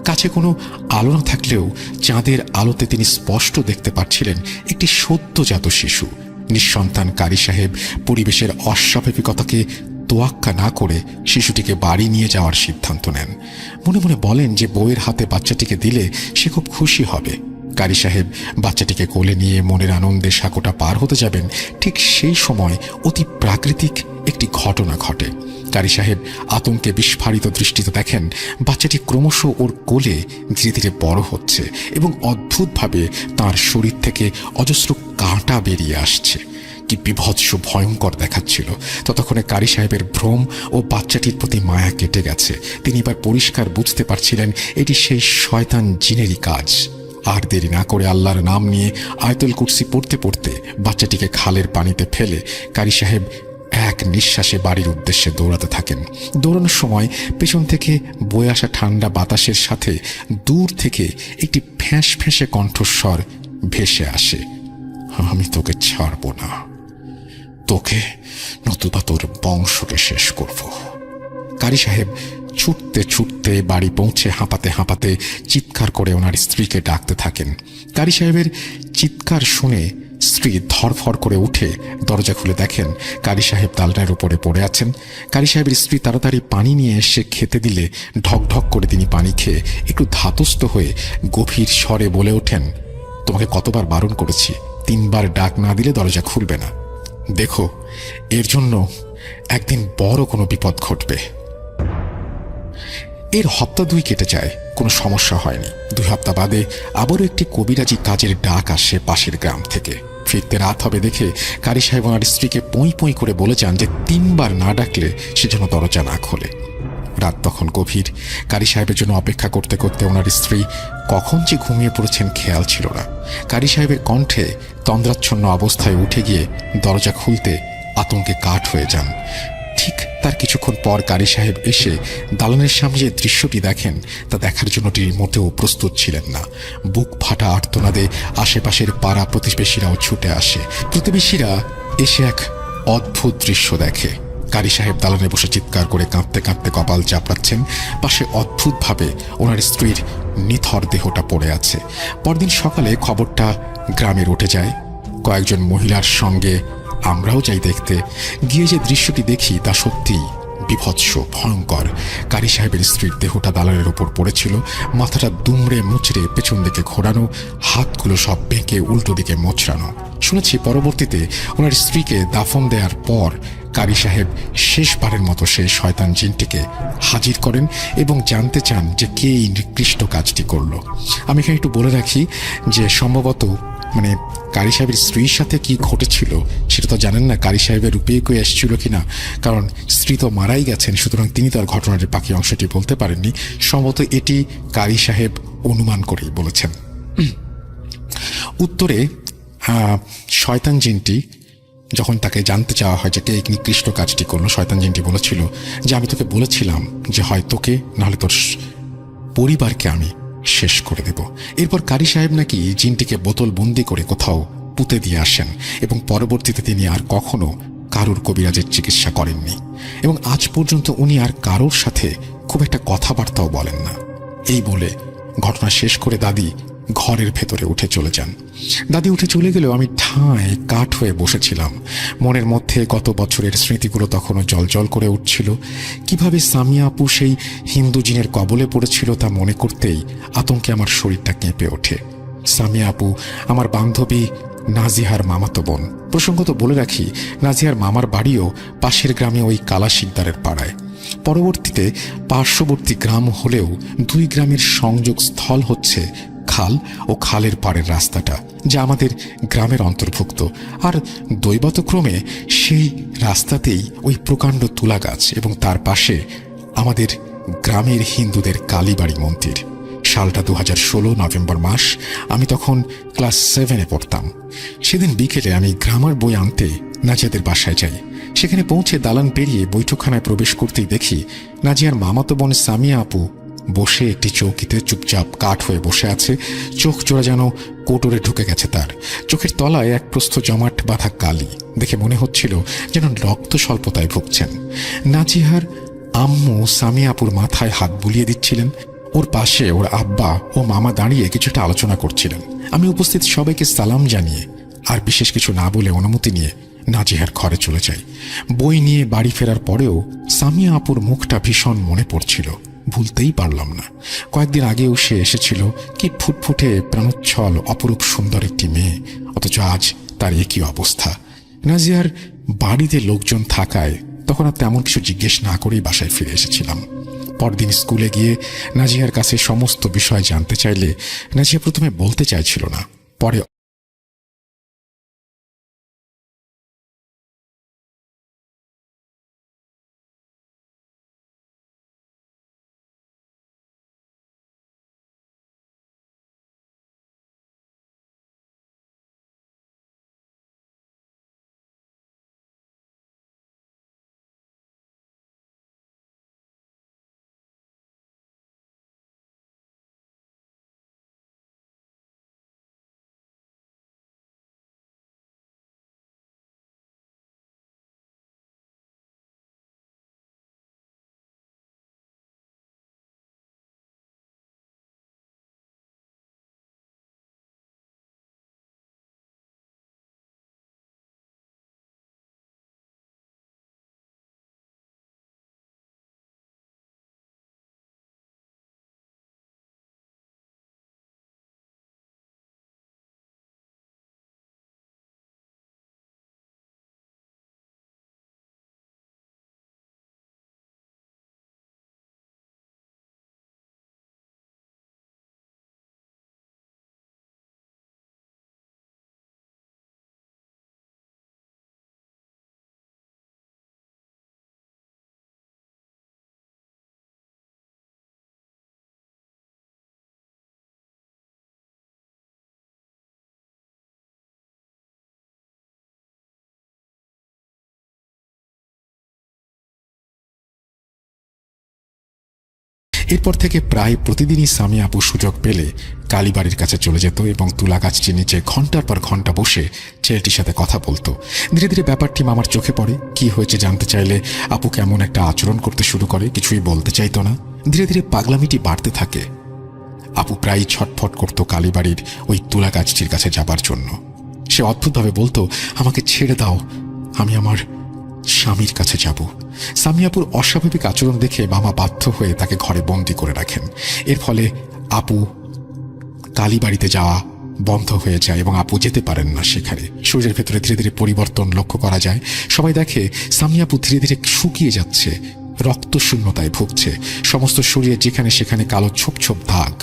কাছে কোনো আলো না থাকলেও চাঁদের আলোতে তিনি স্পষ্ট দেখতে পাচ্ছিলেন একটি সদ্যজাত শিশু। নিঃসন্তান কারি সাহেব পরিবেশের অস্বাভাবিকতাকে তোয়াক্কা না করে শিশুটিকে বাড়ি নিয়ে যাওয়ার সিদ্ধান্ত নেন। মনে মনে বলেন যে বউয়ের হাতে বাচ্চাটিকে দিলে সে খুব খুশি হবে। কারি সাহেব বাচ্চাটিকে কোলে নিয়ে মনের আনন্দে সাঁকোটা পার হতে যাবেন, ঠিক সেই সময় অতি প্রাকৃতিক একটি ঘটনা ঘটে। কারি সাহেব আতঙ্কে বিস্ফারিত দৃষ্টিতে দেখেন বাচ্চাটি ক্রমশ ওর কোলে ধীরে ধীরে বড় হচ্ছে এবং অদ্ভুতভাবে তার শরীর থেকে অজস্র কাঁটা বেরিয়ে আসছে। কি বিভৎস ভয়ঙ্কর দেখাচ্ছিল। ততক্ষণে কারি সাহেবের ভ্রম ও বাচ্চাটির প্রতি মায়া কেটে গেছে। তিনি এবার পরিষ্কার বুঝতে পারছিলেন এটি সেই শয়তান জিনেরই কাজ। আর দেরি না করে আল্লাহর নাম নিয়ে আয়াতুল কুরসি পড়তে পড়তে বাচ্চাটিকে খালের পানিতে ফেলে কারি সাহেব এক নিঃশ্বাসে বাড়ির উদ্দেশ্যে দৌড়াতে থাকেন। দৌড়ানোর সময় পেছন থেকে বয়ে আসা ঠান্ডা বাতাসের সাথে দূর থেকে একটি ফ্যাঁস ফ্যাঁসে কণ্ঠস্বর ভেসে আসে, আমি তোকে ছাড়ব না, তোকে নতুবা তোর বংশকে শেষ করব। কারি সাহেব ছুটতে ছুটতে বাড়ি পৌঁছে হাঁপাতে হাঁপাতে চিৎকার করে ওনার স্ত্রীকে ডাকতে থাকেন। কারি সাহেবের চিৎকার শুনে স্ত্রী ধরফর করে উঠে দরজা খুলে দেখেন কারি সাহেব দালানের উপরে পড়ে আছেন। কারি সাহেবের স্ত্রী তাড়াতাড়ি পানি নিয়ে এসে খেতে দিলে ঢক ঢক করে তিনি পানি খেয়ে একটু ধাতস্থ হয়ে গভীর স্বরে বলে ওঠেন, তোমাকে কতবার বারণ করেছি, 3 বার ডাক না দিলে দরজা খুলবে না। দেখো, এর জন্য একদিন বড় কোনো বিপদ ঘটবে। এর সপ্তাহ 2 কেটে যায়, কোনো সমস্যা হয়নি। 2 সপ্তাহ বাদে আবারও একটি কবিরাজি কাজের ডাক আসে পাশের গ্রাম থেকে। ফিরতে রাত হবে দেখে কারি সাহেব ওনার স্ত্রীকে পঁই পঁই করে বলে যান যে 3 বার না ডাকলে সে যেন দরজা না খোলে। রাত তখন গভীর। কারি সাহেবের জন্য অপেক্ষা করতে করতে ওনার স্ত্রী কখন যে ঘুমিয়ে পড়েছেন খেয়াল ছিল না। কারি সাহেবের কণ্ঠে তন্দ্রাচ্ছন্ন অবস্থায় উঠে গিয়ে দরজা খুলতে আতঙ্কে কাঠ হয়ে যান। ঠিক তার কিছুক্ষণ পর কারি সাহেব এসে দালানের সামনে যে দৃশ্যটি দেখেন তা দেখার জন্য তিনি মোটেও প্রস্তুত ছিলেন না। বুক ফাটা আর্তনাদে আশেপাশের পাড়া প্রতিবেশীরাও ছুটে আসে। প্রতিবেশীরা এসে এক অদ্ভুত দৃশ্য দেখে। কারি সাহেব দালানে বসে চিৎকার করে কাঁদতে কাঁদতে কপাল চাপড়াচ্ছেন। পাশে অদ্ভুতভাবে ওনার স্ত্রীর নিথর দেহটা পড়ে আছে। পরদিন সকালে খবরটা গ্রামে উঠে যায়। কয়েকজন মহিলার সঙ্গে আমরাও যাই দেখতে। গিয়ে যে দৃশ্যটি দেখি তা সত্যিই বিভৎস, ভয়ঙ্কর। কারি সাহেবের স্ত্রীর দেহটা দালানের উপর পড়েছিল, মাথাটা দুমড়ে মুচড়ে পেছন দিকে ঘোরানো, হাতগুলো সব বেঁকে উল্টো দিকে মোচড়ানো। শুনেছি পরবর্তীতে ওনার স্ত্রীকে দাফন দেওয়ার পর কারি সাহেব শেষবারের মতো সেই শয়তান জিনটিকে হাজির করেন এবং জানতে চান যে কে এই নিকৃষ্ট কাজটি করলো। আমি এখানে একটু বলে রাখি যে সম্ভবত কারি সাহেবের স্ত্রীর সাথে কি ঘটেছিল সেটা তো জানেন না, কারি সাহেবের রূপে কেউ এসেছিল কিনা, কারণ স্ত্রী তো মারাই গেছেন, সুতরাং তিনি তো আর ঘটনার বাকি অংশটি বলতে পারেননি। সম্ভবত এটি কারি সাহেব অনুমান করেই বলেছেন। উত্তরে শয়তান জিনটি যখন তাকে জানতে চাওয়া হয় যে কে এই নিকৃষ্ট কাজটি করলো, শয়তান জিনটি বলেছিল যে আমি তোকে বলেছিলাম যে হয় তোকে নাহলে তোর পরিবারকে আমি শেষ করে দেব। এরপর কারি সাহেব নাকি জিনটিকে বোতল বন্দি করে কোথাও পুঁতে দিয়ে আসেন এবং পরবর্তীতে তিনি আর কখনো কারোর কবিরাজের চিকিৎসা করেননি এবং আজ পর্যন্ত উনি আর কারোর সাথে খুব একটা কথাবার্তাও বলেন না। এই বলে ঘটনা শেষ করে দাদি ঘরের ভেতরে উঠে চলে যান। দাদি উঠে চলে গেলেও আমি ঠায় কাঠ হয়ে বসেছিলাম। মনের মধ্যে গত বছরের স্মৃতিগুলো তখনও জলজল করে উঠছিল। কিভাবে সামিয়া আপু সেই হিন্দু জিনের কবলে পড়েছিল তা মনে করতেই আতঙ্কে আমার শরীরটা কেঁপে ওঠে। সামিয়া আপু আমার বান্ধবী নাজিহার মামাতো বোন। প্রসঙ্গত বলে রাখি, নাজিহার মামার বাড়িও পাশের গ্রামে ওই কালা শিকদারের পাড়ায়। পরবর্তীতে পার্শ্ববর্তী গ্রাম হলেও দুই গ্রামের সংযোগ স্থল হচ্ছে খাল ও খালের পাড়ের রাস্তাটা, যা আমাদের গ্রামের অন্তর্ভুক্ত। আর দৈবতক্রমে সেই রাস্তাতেই ওই প্রকাণ্ড তুলা গাছ এবং তার পাশে আমাদের গ্রামের হিন্দুদের কালীবাড়ি মন্দির। সালটা 2016 নভেম্বর মাস। আমি তখন ক্লাস 7-এ পড়তাম। সেদিন বিকেলে আমি গ্রামার বই আনতে নাজিয়াদের বাসায় যাই। সেখানে পৌঁছে দালান পেরিয়ে বৈঠকখানায় প্রবেশ করতেই দেখি নাজিয়ার মামাতো বোন সামিয়া আপু বসে একটি চৌকিতে চুপচাপ কাঠ হয়ে বসে আছে। চোখ জোড়া যেন কোটরে ঢুকে গেছে তার। চোখের তলায় এক প্রস্থ জমাট বাঁধা কালি। দেখে মনে হচ্ছিল যেন রক্ত স্বল্পতায় ভুগছেন। নাজিহার আম্মু সামিয়া আপুর মাথায় হাত বুলিয়ে দিচ্ছিলেন। ওর পাশে ওর আব্বা ও মামা দাঁড়িয়ে কিছুটা আলোচনা করছিলেন। আমি উপস্থিত সবাইকে সালাম জানিয়ে আর বিশেষ কিছু না বলে অনুমতি নিয়ে নাজিহার ঘরে চলে যাই। বই নিয়ে বাড়ি ফেরার পরেও সামিয়া আপুর মুখটা ভীষণ মনে পড়ছিল, ভুলতেই পারলাম না। কয়েকদিন আগেও সে এসেছিল, কি ফুটফুটে প্রাণোচ্ছল অপরূপ সুন্দর একটি মেয়ে, অথচ আজ তার একই অবস্থা। নাজিয়ার বাড়িতে লোকজন থাকায় তখন আর তেমন কিছু জিজ্ঞেস না করেই বাসায় ফিরে এসেছিলাম। পরদিন স্কুলে গিয়ে নাজিয়ার কাছে সমস্ত বিষয় জানতে চাইলে নাজিয়া প্রথমে বলতে চাইছিল না, পরে এরপর থেকে প্রায় প্রতিদিনই সামিয়া আপু সুযোগ পেলে কালীবাড়ির কাছে চলে যেত এবং তুলা গাছটির নিচে ঘন্টার পর ঘন্টা বসে ছেলেটির সাথে কথা বলতো। ধীরে ধীরে ব্যাপারটি মামার চোখে পড়ে। কি হয়েছে জানতে চাইলে আপু কেমন একটা আচরণ করতে শুরু করে, কিছুই বলতে চাইতো না। ধীরে ধীরে পাগলামিটি বাড়তে থাকে। আপু প্রায় ছটফট করত কালীবাড়ির ওই তুলা গাছটির কাছে যাবার জন্য। সে অদ্ভুতভাবে বলতো, আমাকে ছেড়ে দাও, আমি আমার স্বামীর কাছে যাব। সামিয়াপুর অস্বাভাবিক আচরণ দেখে মামা বাধ্য হয়ে তাকে ঘরে বন্দি করে রাখেন। এর ফলে আপু কালীবাড়িতে যাওয়া বন্ধ হয়ে যায় এবং আপু যেতে পারেন না সেখানে। শরীরের ভেতরে ধীরে ধীরে পরিবর্তন লক্ষ্য করা যায়। সবাই দেখে সামিয়াপু ধীরে ধীরে শুকিয়ে যাচ্ছে, রক্ত শূন্যতায় ভুগছে। সমস্ত শরীরে যেখানে সেখানে কালো ছোপ ছোপ দাগ,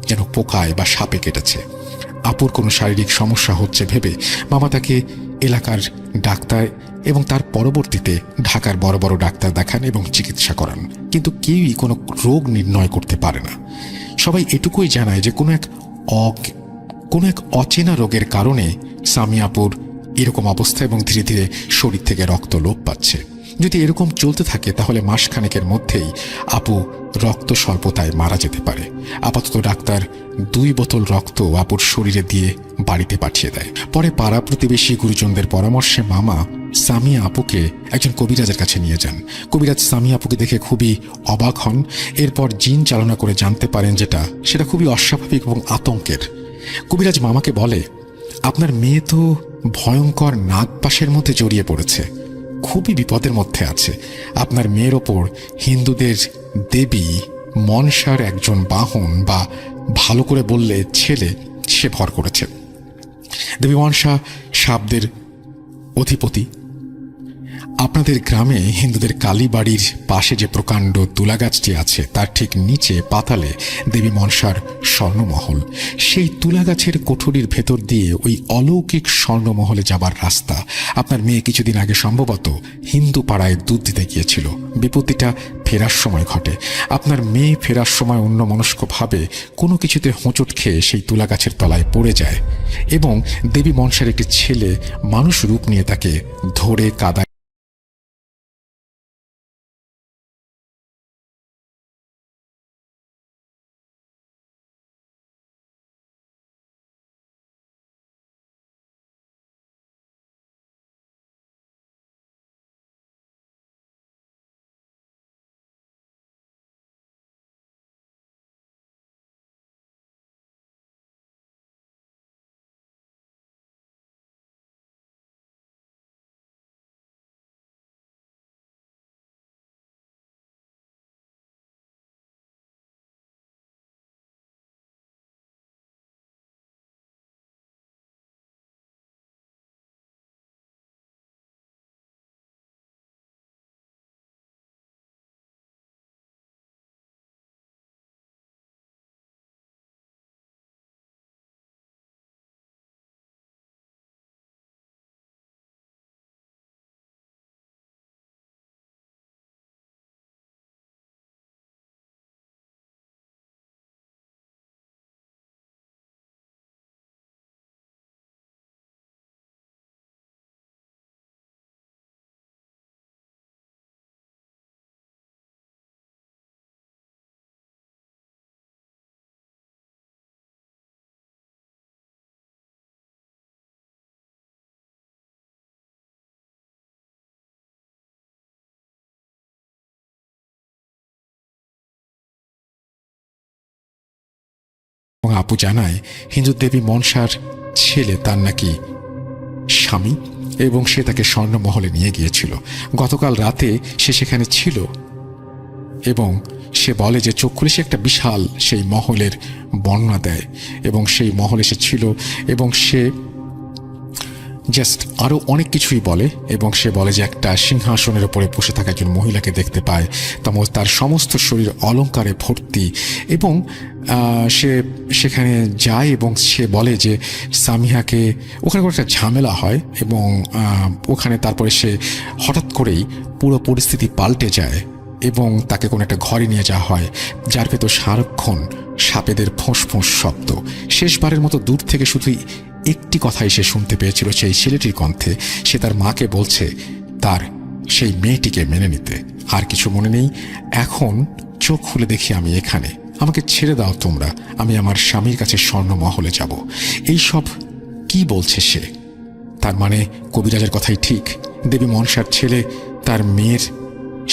যেন পোকায় বা সাপে কেটেছে। আপুর কোনো শারীরিক সমস্যা হচ্ছে ভেবে মামা তাকে এলাকার ডাক্তার এবং তার পরবর্তীতে ঢাকার বড় বড় ডাক্তার দেখান এবং চিকিৎসা করান, কিন্তু কেউই কোনো রোগ নির্ণয় করতে পারে না। সবাই এটুকুই জানায় যে কোনো এক অচেনা রোগের কারণে সামিয়াপুর এরকম অবস্থা এবং ধীরে ধীরে শরীর থেকে রক্ত লোপ পাচ্ছে। যদি এরকম চলতে থাকে তাহলে মাসখানেকের মধ্যেই আপু রক্ত স্বল্পতায় মারা যেতে পারে। আপাতত ডাক্তার 2 বোতল রক্ত আপুর শরীরে দিয়ে বাড়িতে পাঠিয়ে দেয়। পরে পাড়া প্রতিবেশী গুরুজনদের পরামর্শে মামা সামিয়া আপুকে একজন কবিরাজের কাছে নিয়ে যান। কবিরাজ সামিয়া আপুকে দেখে খুবই অবাক হন। এরপর জিন চালনা করে জানতে পারেন সেটা খুবই অস্বাভাবিক এবং আতঙ্কের। কবিরাজ মামাকে বলে, আপনার মেয়ে তো ভয়ঙ্কর নাগপাশের মধ্যে জড়িয়ে পড়েছে, খুবই বিপদের মধ্যে আছে। আপনার মেয়ের ওপর হিন্দুদের দেবী মনসার একজন বাহন বা ভালো করে বললে ছেলে সে ভর করেছে। দেবী মনসা সাপদের অধিপতি। আপনাদের গ্রামে হিন্দুদের কালীবাড়ির পাশে যে প্রকাণ্ড তুলা গাছটি আছে তার ঠিক নিচে পাতালে দেবী মনসার স্বর্ণমহল। সেই তুলা গাছের কোঠরির ভেতর দিয়ে ওই অলৌকিক স্বর্ণমহলে যাবার রাস্তা। আপনার মেয়ে কিছুদিন আগে সম্ভবত হিন্দু পাড়ায় দুধ দিতে গিয়েছিল। বিপত্তিটা ফেরার সময় ঘটে। আপনার মেয়ে ফেরার সময় অন্যমনস্কভাবে কোনো কিছুতে হোঁচট খেয়ে সেই তুলা গাছের তলায় পড়ে যায় এবং দেবী মনসার একটি ছেলে মানুষ রূপ নিয়ে তাকে ধরে কাদা এবং আপু জানায় হিন্দু দেবী মনসার ছেলে তার নাকি স্বামী এবং সে তাকে স্বর্ণমহলে নিয়ে গিয়েছিল। গতকাল রাতে সে সেখানে ছিল এবং সে বলে যে চোখ খুলে সে একটা বিশাল সেই মহলের বর্ণনা দেয় এবং সেই মহলে সে ছিল এবং সে জাস্ট আরও অনেক কিছুই বলে এবং সে বলে যে একটা সিংহাসনের ওপরে বসে থাকা একজন মহিলাকে দেখতে পায়। তার সমস্ত শরীর অলঙ্কারে ভর্তি এবং সে সেখানে যায় এবং সে বলে যে সামিহাকে ওখানে কোনো একটা ঝামেলা হয় এবং ওখানে তারপরে সে হঠাৎ করেই পুরো পরিস্থিতি পাল্টে যায় এবং তাকে কোনো একটা ঘরে নিয়ে যাওয়া হয় যার ভেতর সারাক্ষণ সাপেদের ফোঁস ফোঁস শব্দ। শেষবারের মতো দূর থেকে শুধুই একটি কথাই সে শুনতে পেয়েছিল সেই ছেলেটির কণ্ঠে। সে তার মাকে বলছে তার সেই মেয়েটিকে মেনে নিতে। আর কিছু মনে নেই। এখন চোখ খুলে দেখি আমি এখানে, আমাকে ছেড়ে দাও তোমরা, আমি আমার স্বামীর কাছে স্বর্ণমহলে যাব। এই সব কি বলছে সে? তার মানে কবিরাজের কথাই ঠিক, দেবী মনসার ছেলে তার মেয়ের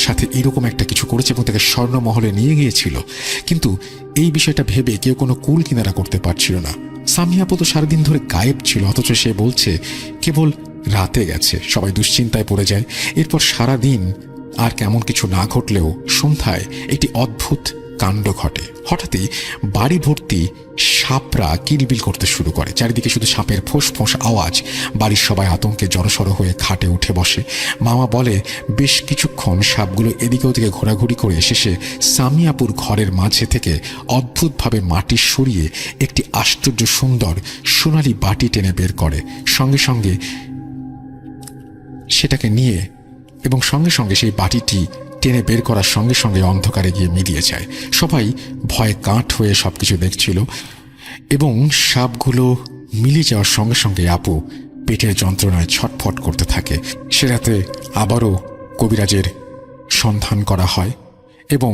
সাথে এরকম একটা কিছু করেছে এবং তাকে স্বর্ণমহলে নিয়ে গিয়েছিল। কিন্তু এই বিষয়টা ভেবে কেউ কোনো কুল কিনারা করতে পারছিল না। সামিয়া তো সারাদিন ধরে গায়েব ছিল, অথচ সে বলছে কেবল রাতে গেছে। সবাই দুশ্চিন্তায় পড়ে যায়। এরপর সারাদিন আর কেমন কিছু না ঘটলেও সন্ধ্যায় একটি অদ্ভুত কাণ্ড ঘটে। হঠাৎই বাড়ি ভর্তি সাপরা কিলবিল করতে শুরু করে। চারিদিকে শুধু সাপের ফোঁস ফোঁস আওয়াজ। বাড়ির সবাই আতঙ্কে জড়সড় হয়ে খাটে উঠে বসে। মামা বলে বেশ কিছুক্ষণ সাপগুলো এদিকে ওদিকে ঘোরাঘুরি করে শেষে সামিয়াপুর ঘরের মাঝে থেকে অদ্ভুতভাবে মাটি সরিয়ে একটি আশ্চর্য সুন্দর সোনালি বাটি টেনে বের করে। সঙ্গে সঙ্গে সেটাকে নিয়ে এবং সঙ্গে সঙ্গে সেই বাটিটি টেনে বের করার সঙ্গে সঙ্গে অন্ধকারে গিয়ে মিলিয়ে যায়। সবাই ভয়ে কাঠ হয়ে সবকিছু দেখছিল এবং সাপগুলো মিলিয়ে যাওয়ার সঙ্গে সঙ্গে আপু পেটের যন্ত্রণায় ছটফট করতে থাকে। সে রাতে আবারও কবিরাজের সন্ধান করা হয় এবং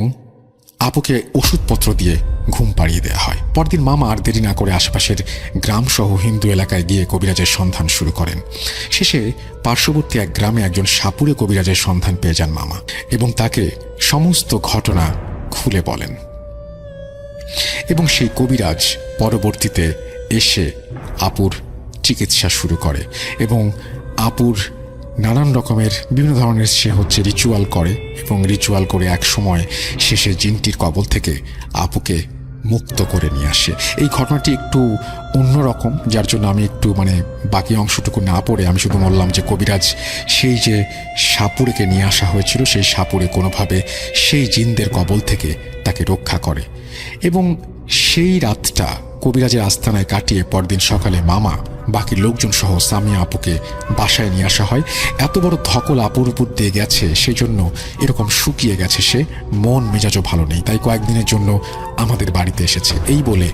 আপুকে ওষুধপত্র দিয়ে ঘুম পাড়িয়ে দেওয়া হয়। পরদিন মামা আর দেরি না করে আশেপাশের গ্রামসহ হিন্দু এলাকায় গিয়ে কবিরাজের সন্ধান শুরু করেন। শেষে পার্শ্ববর্তী এক গ্রামে একজন সাপুড়ে কবিরাজের সন্ধান পেয়ে যান মামা এবং তাকে সমস্ত ঘটনা খুলে বলেন এবং সেই কবিরাজ পরবর্তীতে এসে আপুর চিকিৎসা শুরু করে এবং আপুর নানান রকমের বিভিন্ন ধরনের সে রিচুয়াল করে এবং রিচুয়াল করে এক সময় শেষে জিনটির কবল থেকে আপুকে মুক্ত করে নিয়ে আসে। এই ঘটনাটি একটু অন্যরকম, যার জন্য আমি একটু বাকি অংশটুকু না পড়ে আমি শুধু বললাম যে কবিরাজ সেই যে সাপুড়েকে নিয়ে আসা হয়েছিল, সেই সাপুড়ে কোনোভাবে সেই জিনদের কবল থেকে তাকে রক্ষা করে। এবং সেই রাতটা কবিরাজের আস্তানায় কাটিয়ে পরদিন সকালে মামা বাকি লোকজন সহ সামিয়া আপুকে বাসায় নিয়ে আসা হয়। এত বড় ধকল আপুর উপর দিয়ে গেছে, সেই জন্য এরকম শুকিয়ে গেছে সে, মন মেজাজও ভালো নেই, তাই কয়েকদিনের জন্য আমাদের বাড়িতে এসেছে। এই বলে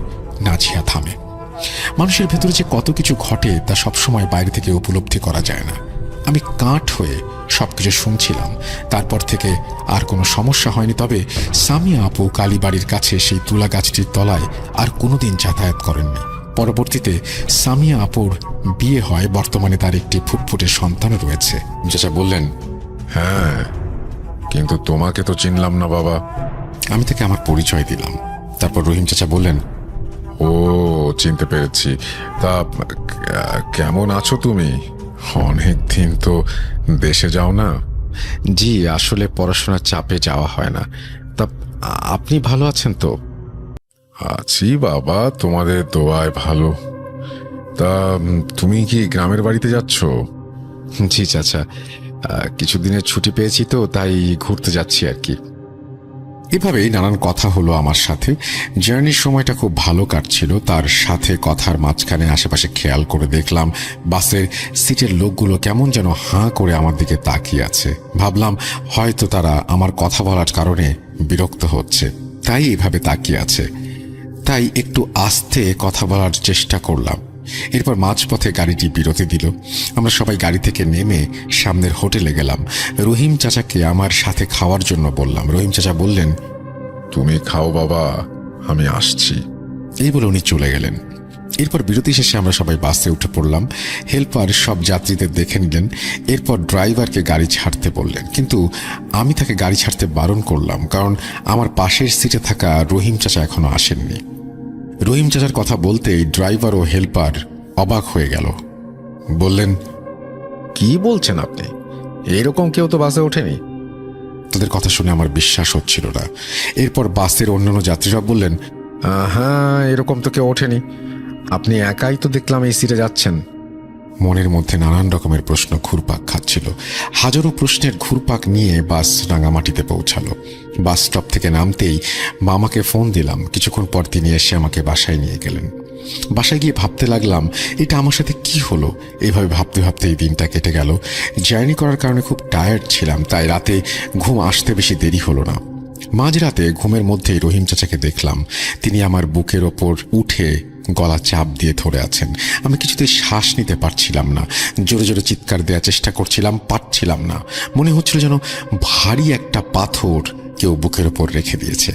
নাজিয়া থামে। মানুষের ভেতরে যে কত কিছু ঘটে তা সবসময় বাইরে থেকে উপলব্ধি করা যায় না। আমি কাঠ হয়ে সবকিছু শুনছিলাম। তারপর থেকে আর কোনো সমস্যা হয়নি। তবে সামিয়া আপু কালীবাড়ির কাছে সেই তুলা গাছটির তলায় আর কোনোদিন যাতায়াত করেননি। পরবর্তীতে সামিয়া আপুর বিয়ে হয়, বর্তমানে তার একটি ফুটফুটে সন্তানও রয়েছে। চাচা বললেন, হ্যাঁ, কিন্তু তোমাকে তো চিনলাম না বাবা। আমি তাকে আমার পরিচয় দিলাম। তারপর রহিম চাচা বললেন, ও, চিনতে পেরেছি। তা কেমন আছো তুমি? অনেক দিন তো দেশে যাও না। জি, আসলে পড়াশোনার চাপে যাওয়া হয় না। তা আপনি ভালো আছেন তো? আছি বাবা, তোমাদের দোয়ায় ভালো। তা তুমি কি গ্রামের বাড়িতে যাচ্ছ? জি চাচা, কিছুদিনের ছুটি পেয়েছি তো তাই ঘুরতে যাচ্ছি আর কি। এভাবেই নানান কথা হলো আমার সাথে। জার্নির সময়টা খুব ভালো কাটছিল। তার সাথে কথার মাঝখানে আশেপাশে খেয়াল করে দেখলাম বাসের সিটের লোকগুলো কেমন যেন হাঁ করে আমার দিকে তাকিয়ে আছে। ভাবলাম হয়তো তারা আমার কথা বলার কারণে বিরক্ত হচ্ছে, তাই এভাবে তাকিয়ে আছে। তাই একটু আস্তে কথা বলার চেষ্টা করলাম। এরপর মাঝপথে গাড়িটি বিরতি দিল। আমরা সবাই গাড়ি থেকে নেমে সামনের হোটেলে গেলাম। রহিম চাচাকে আমার সাথে খাওয়ার জন্য বললাম। রহিম চাচা বললেন, তুমি খাও বাবা, আমি আসছি। এই বলে উনি চলে গেলেন। এরপর বিরতি শেষে আমরা সবাই বাসে উঠে পড়লাম। হেল্পার সব যাত্রীদের দেখে নিলেন। এরপর ড্রাইভারকে গাড়ি ছাড়তে বললেন, কিন্তু আমি তাকে গাড়ি ছাড়তে বারণ করলাম, কারণ আমার পাশের সিটে থাকা রহিম চাচা এখনো আসেননি। রহিম চাচার কথা বলতেই ড্রাইভার ও হেল্পার অবাক হয়ে গেল। বললেন, কি বলছেন আপনি? এরকম কেউ তো বাসে ওঠেনি। তাদের কথা শুনে আমার বিশ্বাস হচ্ছিল না। এরপর বাসের অন্যান্য যাত্রীরা বললেন, হ্যাঁ, এরকম তো কেউ ওঠেনি। আপনি একাই তো দেখলাম এই সিটে যাচ্ছেন। মনের মধ্যে নানান রকমের প্রশ্ন ঘুরপাক খাচ্ছিল। হাজারো প্রশ্নের ঘুরপাক নিয়ে বাস রাঙামাটিতে পৌঁছালো। বাস স্টপ থেকে নামতেই মামাকে ফোন দিলাম। কিছুক্ষণ পর তিনি এসে আমাকে বাসায় নিয়ে গেলেন। বাসায় গিয়ে ভাবতে লাগলাম, এটা আমার সাথে কি হলো। এইভাবে ভাবতে ভাবতে এই দিনটা কেটে গেল। জার্নি করার কারণে খুব টায়ার্ড ছিলাম, তাই রাতে ঘুম আসতে বেশি দেরি হলো না। মাঝরাতে ঘুমের মধ্যেই রহিম চাচাকে দেখলাম। তিনি আমার বুকের ওপর উঠে গলা চাপ দিয়ে ধরে আছেন। আমি কিছুতেই শ্বাস নিতে পারছিলাম না। জোরে জোরে চিৎকার দেওয়ার চেষ্টা করছিলাম, পারছিলাম না। মনে হচ্ছিল যেন ভারী একটা পাথর কেউ বুকের ওপর রেখে দিয়েছে।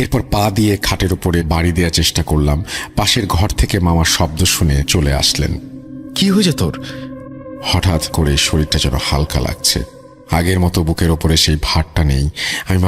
এরপর পা দিয়ে খাটের উপরে বাড়ি দেওয়ার চেষ্টা করলাম। পাশের ঘর থেকে মামার শব্দ শুনে চলে আসলেন। কি হয়েছে তোর? হঠাৎ করে শরীরটা যেন হালকা লাগছে। আগের মতো বুকের ওপরে সেই ভারটা নেই। আমি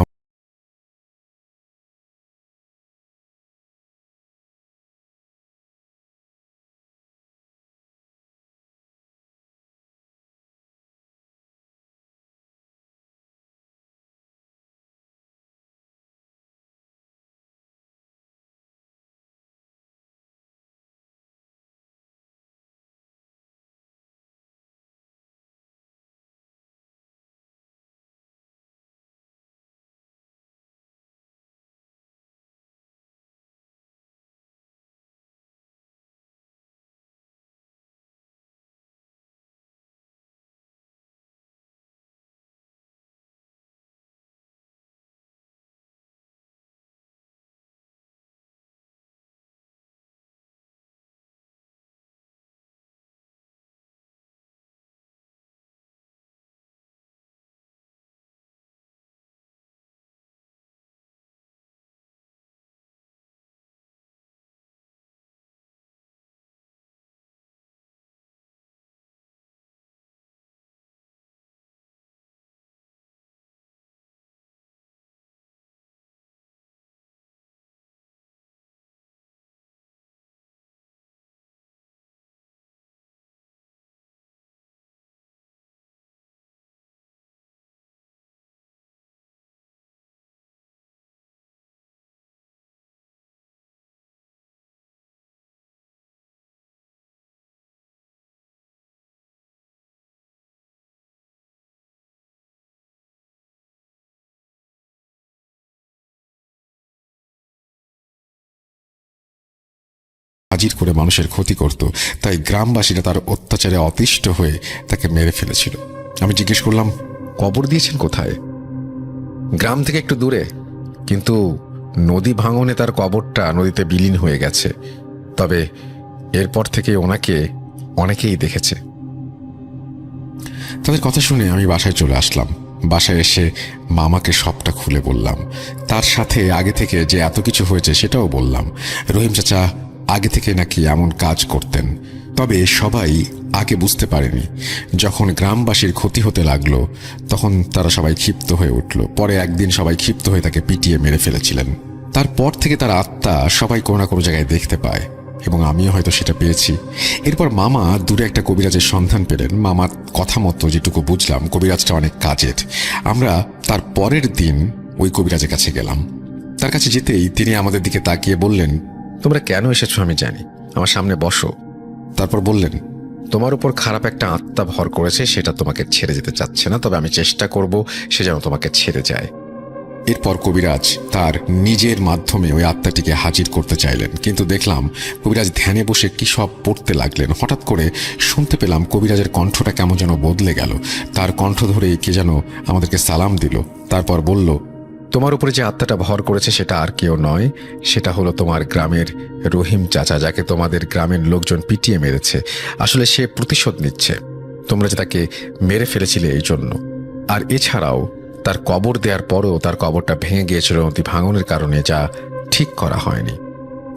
হাজির করে মানুষের ক্ষতি করত, তাই গ্রামবাসীরা তার অত্যাচারে অতিষ্ঠ হয়ে তাকে মেরে ফেলেছিল। আমি জিজ্ঞেস করলাম, কবর দিয়েছেন কোথায়? গ্রাম থেকে একটু দূরে, কিন্তু নদী ভাঙনে তার কবরটা নদীতে বিলীন হয়ে গেছে। তবে এরপর থেকে ওনাকে অনেকেই দেখেছে। তাদের কথা শুনে আমি বাসায় চলে আসলাম। বাসায় এসে মামাকে সবটা খুলে বললাম। তার সাথে আগে থেকে যে এত কিছু হয়েছে সেটাও বললাম। রহিম চাচা আগে থেকে নাকি এমন কাজ করতেন, তবে সবাই আগে বুঝতে পারেনি। যখন গ্রামবাসীর ক্ষতি হতে লাগলো তখন তারা সবাই ক্ষিপ্ত হয়ে উঠল। পরে একদিন সবাই ক্ষিপ্ত হয়ে তাকে পিটিয়ে মেরে ফেলেছিলেন। তারপর থেকে তার আত্মা সবাই কোনো না কোনো জায়গায় দেখতে পায়, এবং আমিও হয়তো সেটা পেয়েছি। এরপর মামা দূরে একটা কবিরাজের সন্ধান পেলেন। মামার কথা মতো যেটুকু বুঝলাম, কবিরাজটা অনেক কাজের। আমরা তার পরের দিন ওই কবিরাজের কাছে গেলাম। তার কাছে যেতেই তিনি আমাদের দিকে তাকিয়ে বললেন, তোমরা কেন এসেছো আমি জানি, আমার সামনে বসো। তারপর বললেন, তোমার উপর খারাপ একটা আত্মা ভর করেছে, সেটা তোমাকে ছেড়ে যেতে চাচ্ছে না, তবে আমি চেষ্টা করব সে যেন তোমাকে ছেড়ে যায়। এরপর কবিরাজ তার নিজের মাধ্যমে ওই আত্মাটিকে হাজির করতে চাইলেন, কিন্তু দেখলাম কবিরাজ ধ্যানে বসে কি সব পড়তে লাগলেন। হঠাৎ করে শুনতে পেলাম কবিরাজের কণ্ঠটা কেমন যেন বদলে গেল। তার কণ্ঠ ধরে কে যেন আমাদেরকে সালাম দিল। তারপর বলল, তোমার উপরে যে আত্মাটা ভর করেছে সেটা আর কেউ নয়, সেটা হলো তোমার গ্রামের রহিম চাচা, যাকে তোমাদের গ্রামের লোকজন পিটিয়ে মেরেছে। আসলে সে প্রতিশোধ নিচ্ছে, তোমরা যে তাকে মেরে ফেলেছিলে এই জন্য। আর এছাড়াও তার কবর দেওয়ার পরও তার কবরটা ভেঙে গিয়েছিল নদী ভাঙনের কারণে, যা ঠিক করা হয়নি।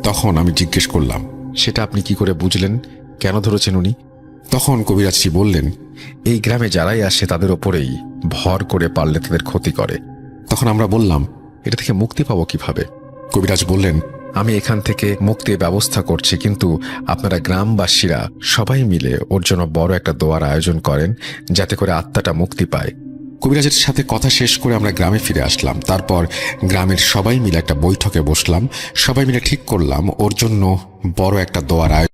তখন আমি জিজ্ঞেস করলাম, সেটা আপনি কি করে বুঝলেন? কেন ধরেছেন উনি? তখন কবিরাজটি বললেন, এই গ্রামে যারাই আসে তাদের ওপরেই ভর করে পারলে তাদের ক্ষতি করে। তখন আমরা বললাম, এটা থেকে মুক্তি পাবো কিভাবে? কবিরাজ বললেন, আমি এখান থেকে মুক্তির ব্যবস্থা করছি, কিন্তু আপনারা গ্রামবাসীরা সবাই মিলে ওর জন্য বড় একটা দোয়ার আয়োজন করেন, যাতে করে আত্মাটা মুক্তি পায়। কবিরাজের সাথে কথা শেষ করে আমরা গ্রামে ফিরে আসলাম। তারপর গ্রামের সবাই মিলে একটা বৈঠকে বসলাম। সবাই মিলে ঠিক করলাম ওর জন্য বড় একটা দোয়ার আয়োজন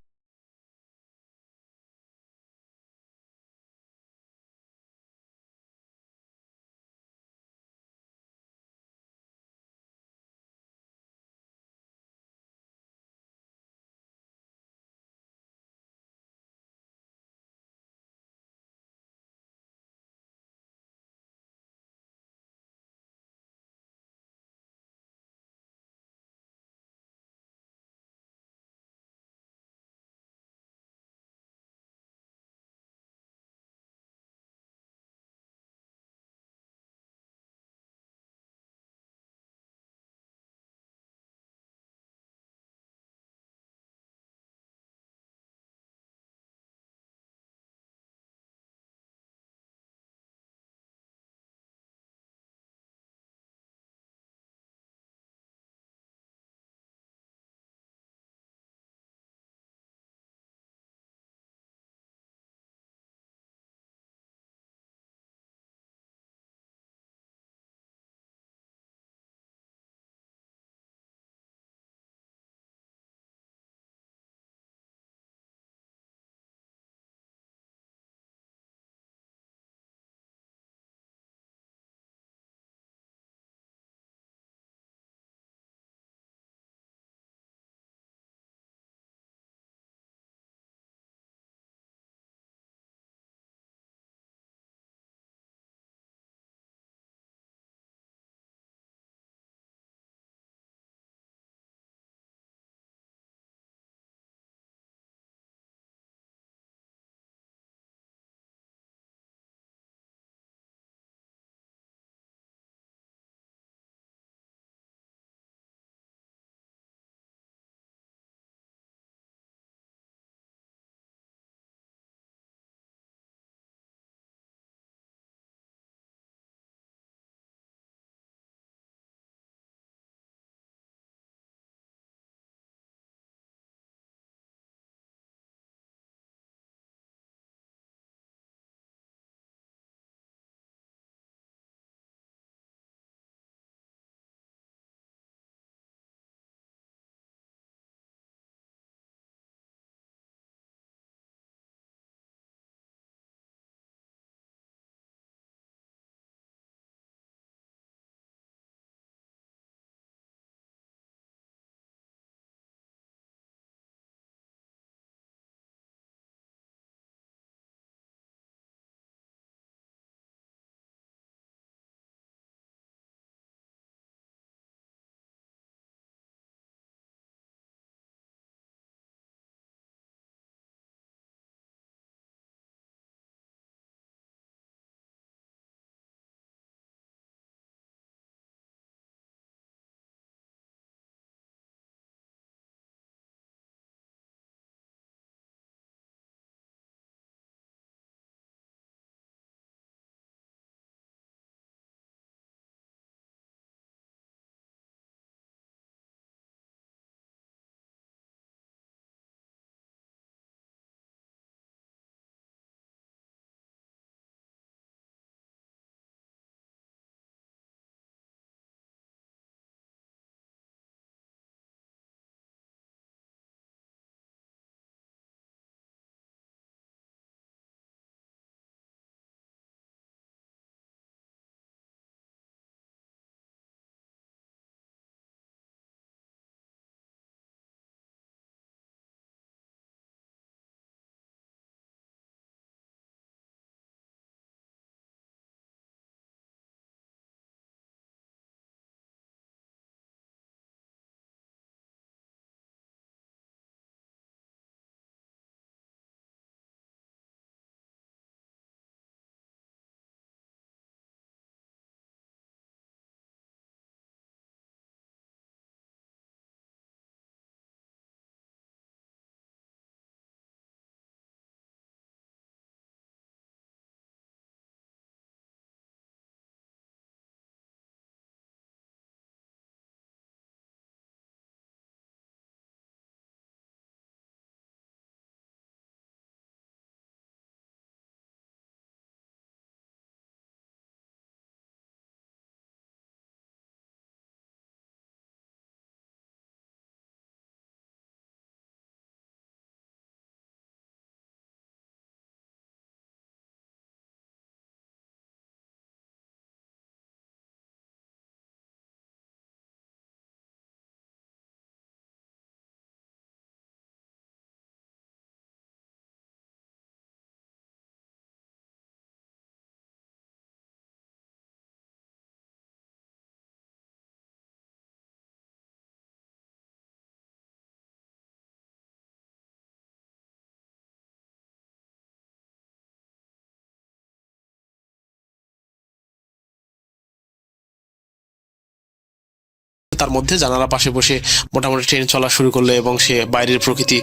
তার মধ্যে জানালা পাশে বসে মোটামুটি ট্রেন চলা শুরু করলো এবং সে বাইরের প্রকৃতি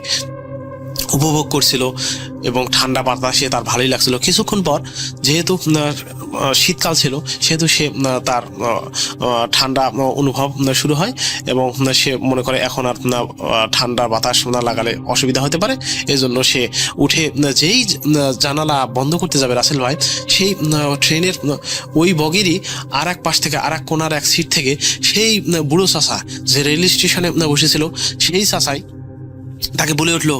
উপভোগ করছিল এবং ঠান্ডা বাতাসে তার ভালোই লাগছিল। কিছুক্ষণ পর যেহেতু শীতকাল ছিল সেহেতু সে তার ঠান্ডা অনুভব শুরু হয় এবং সে মনে করে এখন আর ঠান্ডা বাতাস না লাগালে অসুবিধা হতে পারে। এই জন্য সে উঠে যেই জানালা বন্ধ করতে যাবে রাসেল ভাই, সেই ট্রেনের ওই বগিরই আর এক পাশ থেকে আর এক কোনার এক সিট থেকে সেই বুড়ো চাষা যে রেল স্টেশনে বসেছিল সেই চাষাই তাকে বলে উঠলো,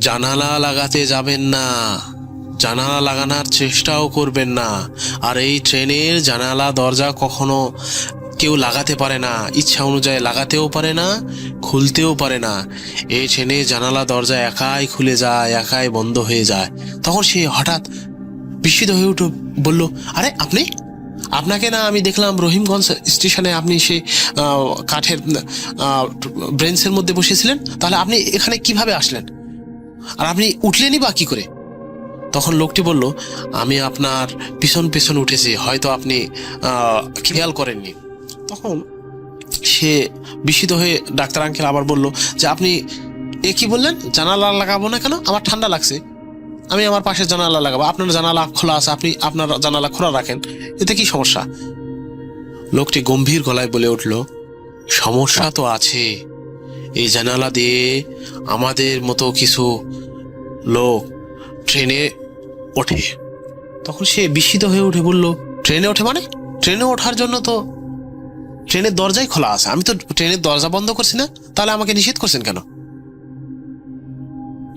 জানালা লাগাতে যাবেন না, জানালা লাগানোর চেষ্টাও করবেন না, আর এই ট্রেনের জানালা দরজা কখনো কেউ লাগাতে পারে না, ইচ্ছা অনুযায়ী লাগাতেও পারে না, খুলতেও পারে না। এই ট্রেনে জানালা দরজা একাই খুলে যায়, একাই বন্ধ হয়ে যায়। তখন সে হঠাৎ বিস্মিত হয়ে উঠে বলল, আরে আপনি, আপনাকে না আমি দেখলাম রহিমগঞ্জ স্টেশনে, আপনি সেই কাঠের ব্রেঞ্চের মধ্যে বসেছিলেন, তাহলে আপনি এখানে কিভাবে আসলেন, আর আপনি উঠলেনই বা কি করে? তখন লোকটি বলল, আমি আপনার পিছন পিছন উঠেছি, হয়তো আপনি খেয়াল করেননি। তখন সে বিস্মিত হয়ে ডাক্তার আঙ্কেল আবার বলল যে, আপনি এ কি বললেন, জানালা লাগাবো না কেন? আমার ঠান্ডা লাগছে, আমি আমার পাশের জানালা লাগাবো, আপনার জানালা খোলা আছে, আপনি আপনার জানালা খোলা রাখেন, এতে কি সমস্যা? লোকটি গম্ভীর গলায় বলে উঠল, সমস্যা তো আছে, এই জানালা দিয়ে আমাদের মতো কিছু লোক ট্রেনে ওঠে। তখন সে বিস্মিত হয়ে উঠে বলল, ট্রেনে ওঠে মানে? ট্রেনে ওঠার জন্য তো ট্রেনের দরজাই খোলা আছে, আমি তো ট্রেনের দরজা বন্ধ করছি না, তাহলে আমাকে নিষেধ করছেন কেন?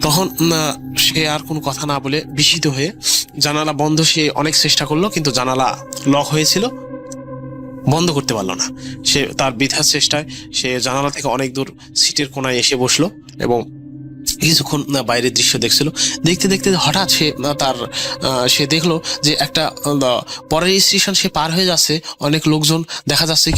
তখন সে আর কোনো কথা না বলে বিস্মিত হয়ে জানালা বন্ধ, সে অনেক চেষ্টা করলো কিন্তু জানালা লক হয়েছিল, বন্ধ করতে পারলো না। সে তার বৃথার চেষ্টায় সে জানালা থেকে অনেক দূর সিটের কোনায় এসে বসলো এবং কিছুক্ষণ বাইরের দৃশ্য দেখছিল। দেখতে দেখতে হঠাৎ সে দেখলো যে একটা পরের স্টেশন সে পার হয়ে যাচ্ছে, অনেক লোকজন দেখা যাচ্ছে।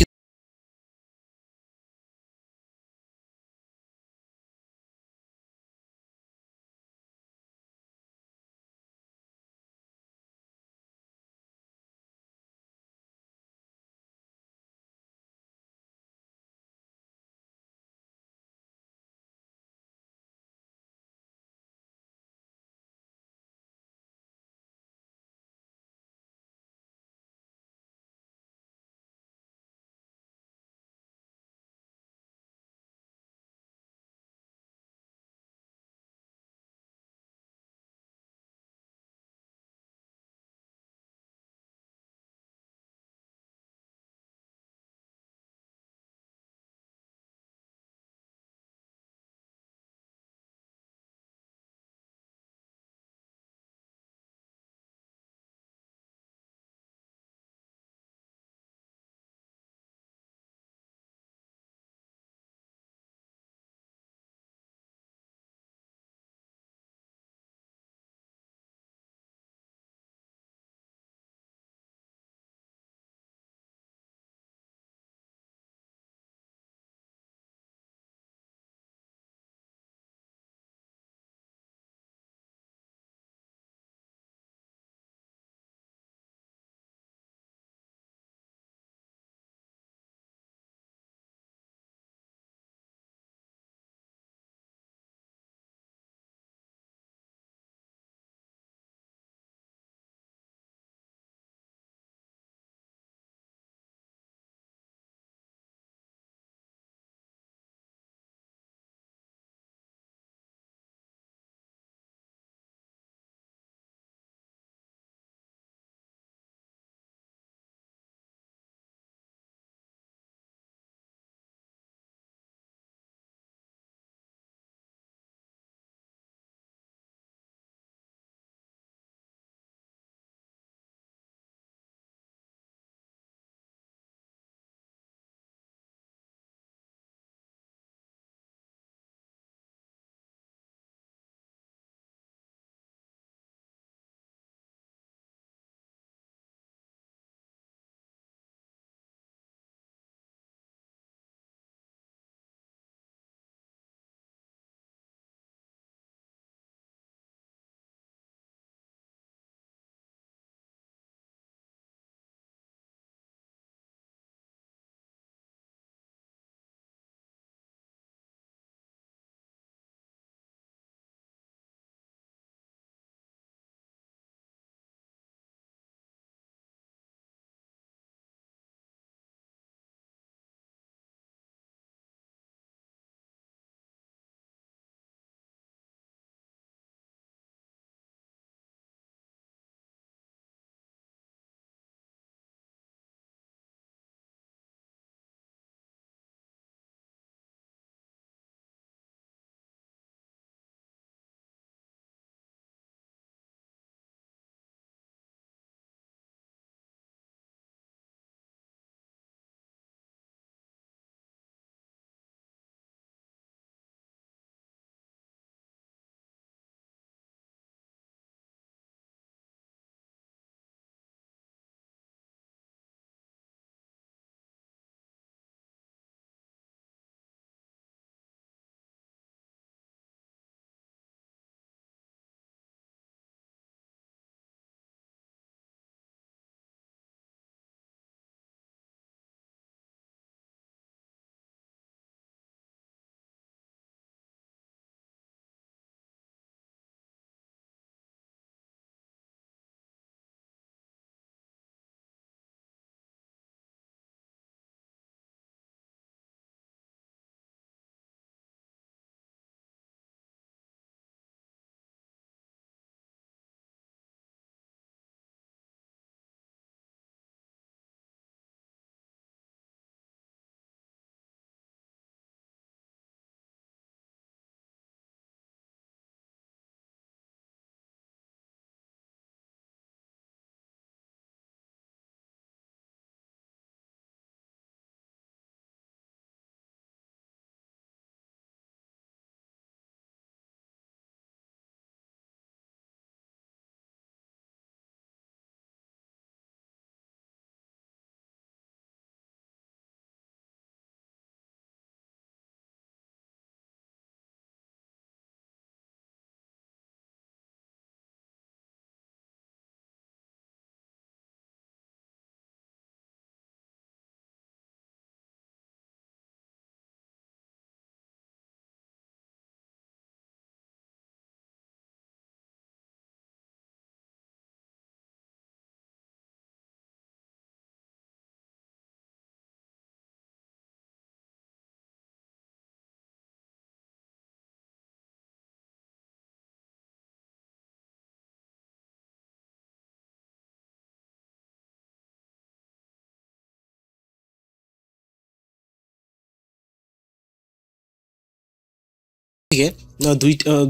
থেকে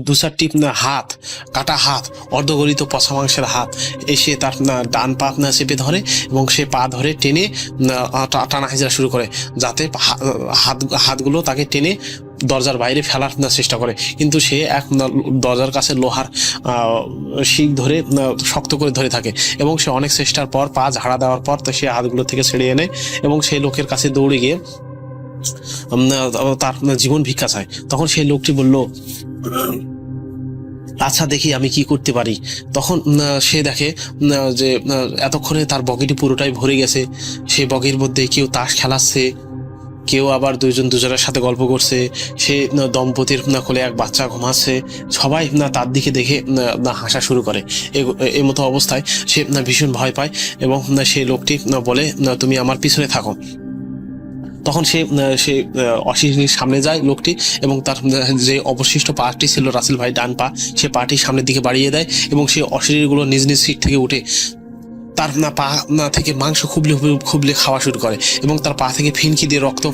দু চারটি হাত, কাটা হাত, অর্ধগলিত পচা মাংসের হাত এসে তার ডান পা চেপে ধরে এবং সে পা ধরে টেনে টানা হেঁচড়া শুরু করে, যাতে হাতগুলো তাকে টেনে দরজার বাইরে ফেলার চেষ্টা করে। কিন্তু সে এক দরজার কাছে লোহার শিক ধরে শক্ত করে ধরে থাকে এবং সে অনেক চেষ্টার পর পা ঝাড়া দেওয়ার পর সে হাতগুলো থেকে ছেড়ে এনে এবং সেই লোকের কাছে দৌড়ে গিয়ে তার জীবন ভিক্ষা চায়। তখন সেই লোকটি বলল, আচ্ছা দেখি আমি কি করতে পারি। তখন সে দেখে যে এতক্ষণে তার বগিটি পুরোটাই ভরে গেছে। সেই বগির মধ্যে কেউ তাস খেলাচ্ছে, কেউ আবার দুজনের সাথে গল্প করছে, সে দম্পতির কোলে এক বাচ্চা ঘুমাচ্ছে। সবাই তার দিকে দেখে হাসা শুরু করে। এই মতো অবস্থায় সে ভীষণ ভয় পায় এবং সেই লোকটি বলে, তুমি আমার পিছনে থাকো। তখন সে অশিরির সামনে যায় লোকটি এবং তার যে অবশিষ্ট পাটি ছিল রাসেল ভাই ডান পা, সে পাটি সামনের দিকে বাড়িয়ে দেয় এবং সে অশিরিগুলো নিজ নিজ সিট থেকে উঠে তার পা থেকে মাংস খুবলে খাওয়া শুরু করে এবং তার পা থেকে ফিনকি দিয়ে রক্ত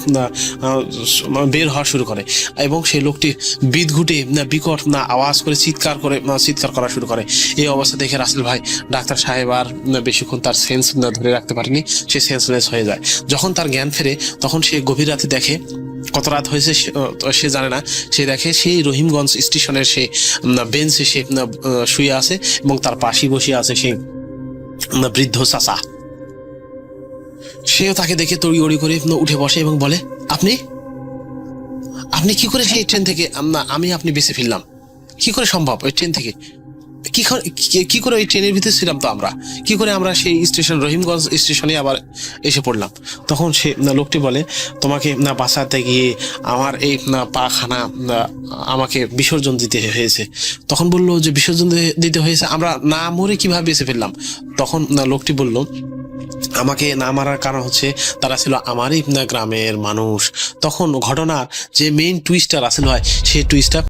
বের হওয়া শুরু করে এবং সেই লোকটি বিদঘুটে বিকট আওয়াজ করে চিৎকার করা শুরু করে। এই অবস্থা দেখে রাসেল ভাই ডাক্তার সাহেব আর বেশিক্ষণ তার সেন্স ধরে রাখতে পারেনি, সে সেন্সলেস হয়ে যায়। যখন তার জ্ঞান ফেরে তখন সে গভীর রাতে দেখে, কত রাত হয়েছে সে জানে না, সে দেখে সেই রহিমগঞ্জ স্টেশনের সে বেঞ্চে সে শুয়ে আছে এবং তার পাশেই বসে আছে সেই বৃদ্ধ চাচা। সেও তাকে দেখে তড়িঘড়ি করে উঠে বসে এবং বলে, আপনি কি করে সেই ট্রেন থেকে আপনি বেঁচে ফিরলাম? কি করে সম্ভব? ওই ট্রেন থেকে কি করে ওই ট্রেনের ভিতরে ছিলাম তো আমরা, কি করে আমরা সেই স্টেশন রহিমগঞ্জ স্টেশনে আবার এসে পড়লাম? তখন সে লোকটি বলে, তোমাকে বাঁচাতে গিয়ে আমার এই পাখানা আমাকে বিসর্জন দিতে হয়েছে। তখন বললো যে বিসর্জন দিতে হয়েছে, আমরা না মরে কিভাবে বেঁচে ফেললাম? তখন লোকটি বলল, আমাকে না মারার কারণ হচ্ছে তারা ছিল আমারই গ্রামের মানুষ। তখন ঘটনার যে মেইন টুইস্টার আসলে হয়, সেই টুইস্টার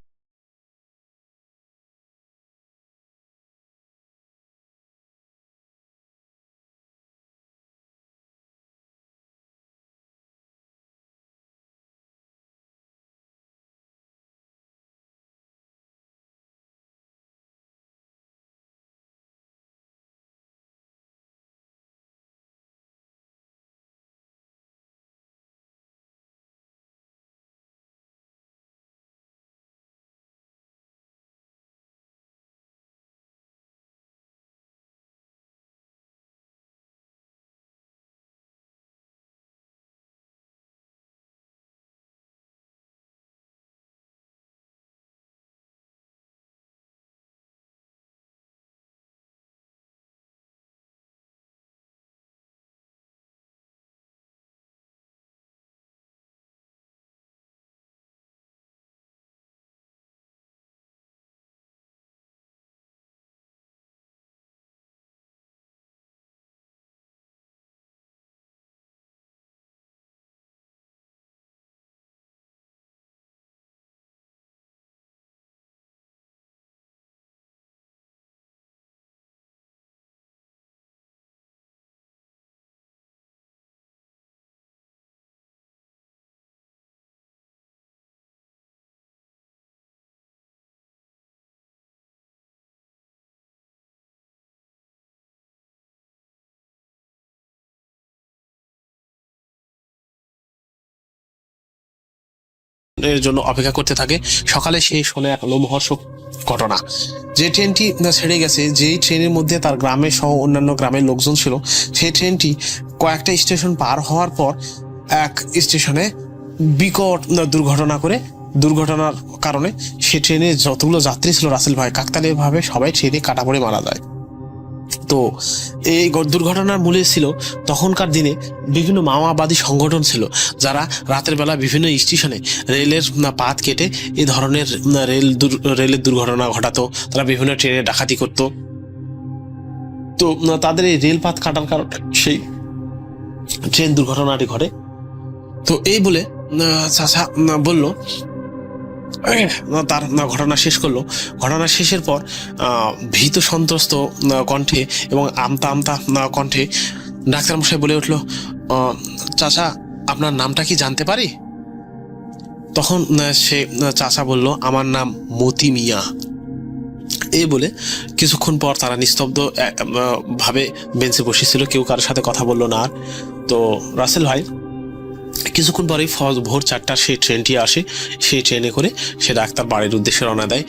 এর জন্য অপেক্ষা করতে থাকে। সকালে সেই শোনে এক লোমহর্ষক ঘটনা, যে ট্রেনটি ছেড়ে গেছে, যেই ট্রেনের মধ্যে তার গ্রামের সহ অন্যান্য গ্রামের লোকজন ছিল, সেই ট্রেনটি কয়েকটা স্টেশন পার হওয়ার পর এক স্টেশনে বিকট দুর্ঘটনার কারণে সে ট্রেনে যতগুলো যাত্রী ছিল রাসেল ভাই কাকতালীয়ভাবে সবাই ট্রেনে কাটা পড়ে মারা যায়। তো এই দুর্ঘটনার মূলে ছিল তখনকার দিনে বিভিন্ন মাওবাদী সংগঠন ছিল, যারা রাতের বেলা বিভিন্ন স্টেশনে রেলের পাত কেটে এই ধরনের রেলের দুর্ঘটনা ঘটাতো। তারা বিভিন্ন ট্রেনে ডাকাতি করত। তো তাদের এই রেলপাত কাটার কারণে সেই ট্রেন দুর্ঘটনাটি ঘটে। তো এই বলে চাচা বলল, তার ঘটনা শেষ করলো। ঘটনা শেষের পর ভীত সন্ত্রস্ত কণ্ঠে এবং আমতা আমতা কণ্ঠে ডাক্তারমশাই বলে উঠলো, চাচা আপনার নামটা কি জানতে পারি? তখন সে চাচা বলল, আমার নাম মতি মিয়া। এই বলে কিছুক্ষণ পর তারা নিস্তব্ধ ভাবে বেঞ্চে বসেছিল, কেউ কারোর সাথে কথা বললো না আর। তো রাসেল ভাই কিছুক্ষণ পরেই ভোর 4টার সেই ট্রেনটি আসে। সেই ট্রেনে করে সে ডাক্তার বাড়ির উদ্দেশ্যে রওনা দেয়।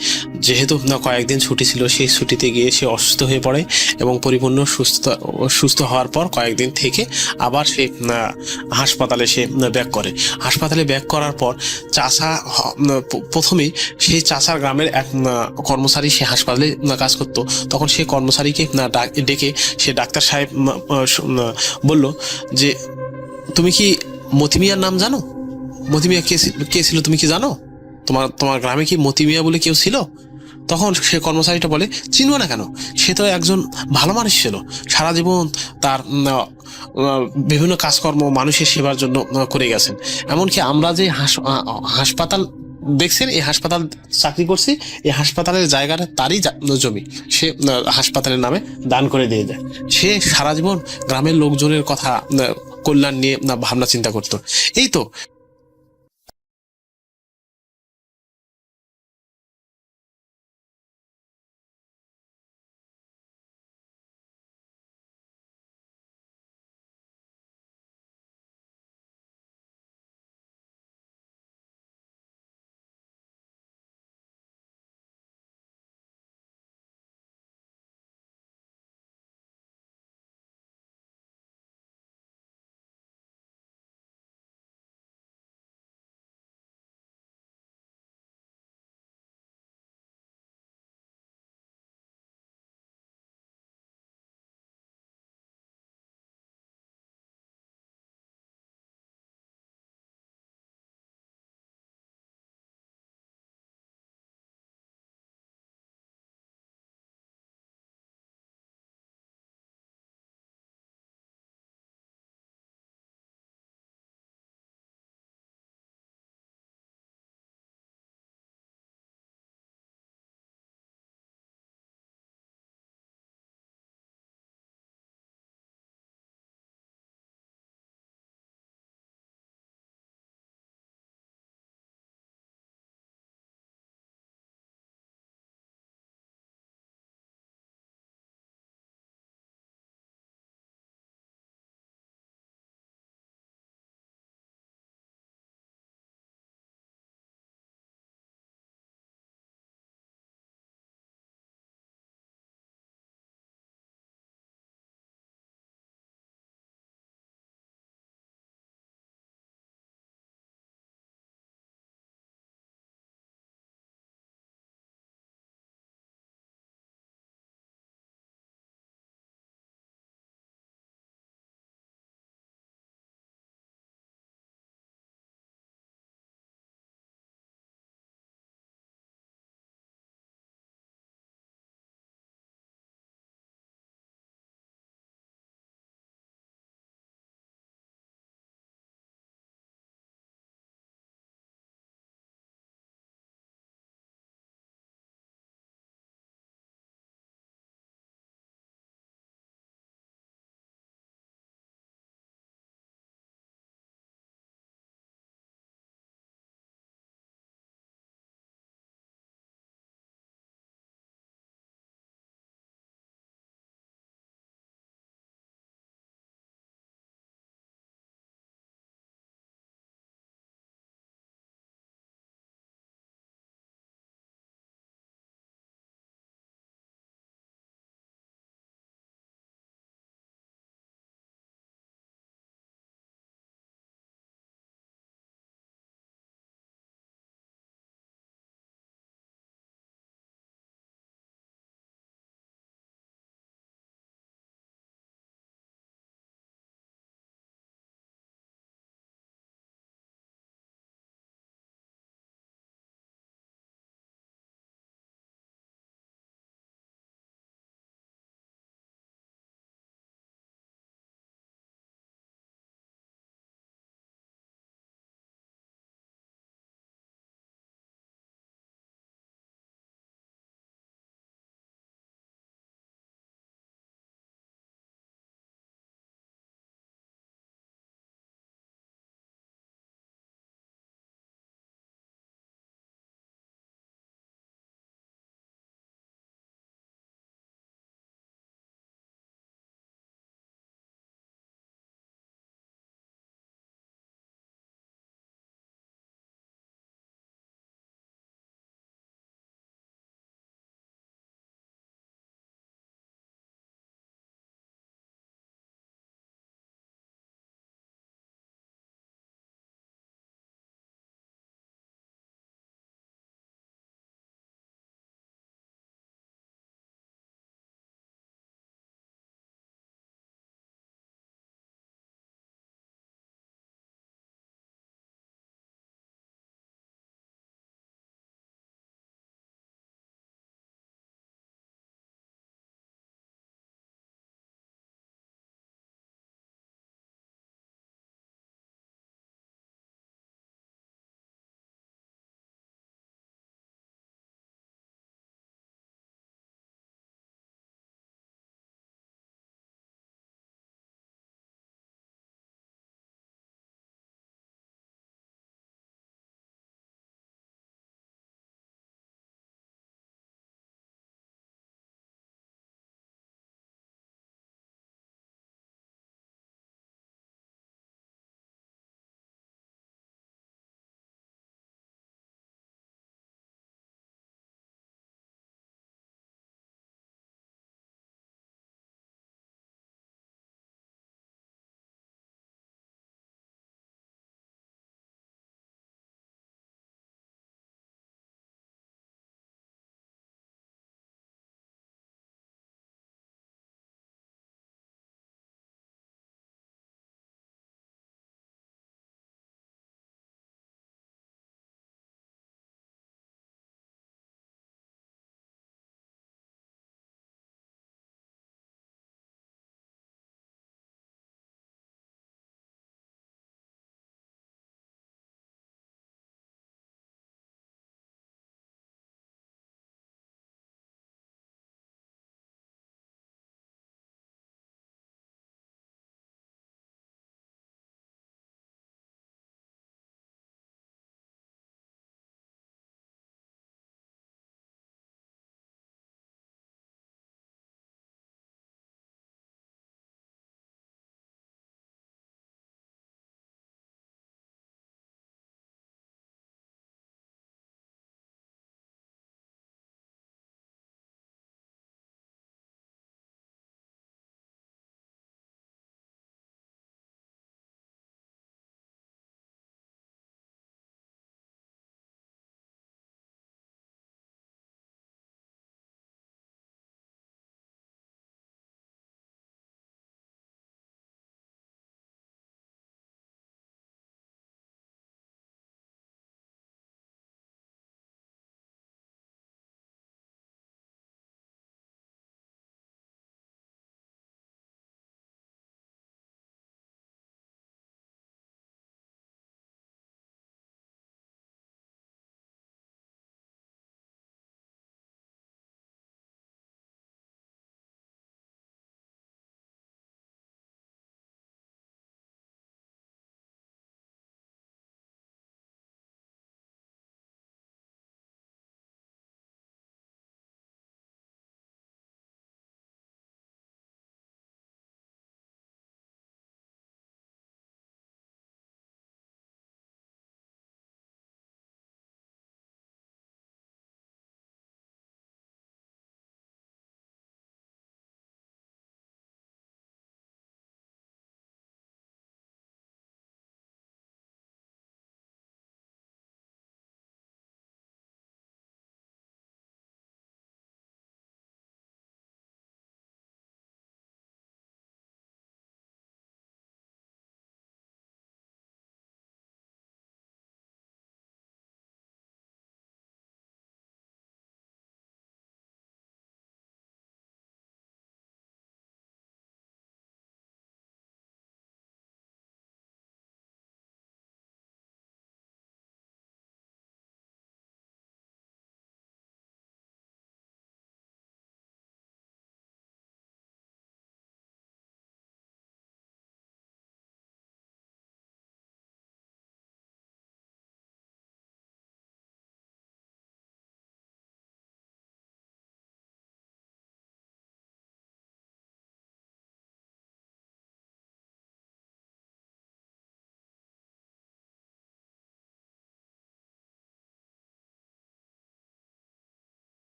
যেহেতু কয়েকদিন ছুটি ছিল, সেই ছুটিতে গিয়ে সে অসুস্থ হয়ে পড়ে এবং পরিপূর্ণ সুস্থ হওয়ার পর কয়েকদিন থেকে আবার সে হাসপাতালে সে ব্যাক করে। হাসপাতালে ব্যাক করার পর চাচা প্রথমেই সেই চাচার গ্রামের এক কর্মচারী সে হাসপাতালে কাজ করতো। তখন সেই কর্মচারীকে ডেকে সে ডাক্তার সাহেব বলল যে, তুমি কি মতি মিয়ার নাম জানো? মতি মিয়া কে ছিল তুমি কি জানো? তোমার গ্রামে কি মতি মিয়া বলে কেউ ছিল? তখন সে কর্মচারীটা বলে, চিনব না কেন, সে তো একজন ভালো মানুষ ছিল। সারা জীবন তার বিভিন্ন কাজকর্ম মানুষের সেবার জন্য করে গেছেন। এমনকি আমরা যে হাসপাতাল দেখছেন, এই হাসপাতাল চাকরি করছি, এই হাসপাতালের জায়গাটা তারই জমি, সে হাসপাতালের নামে দান করে দিয়ে যায়। সে সারা জীবন গ্রামের লোকজনের কথা কল্যাণ নিয়ে ভাবনা চিন্তা করতো। এই তো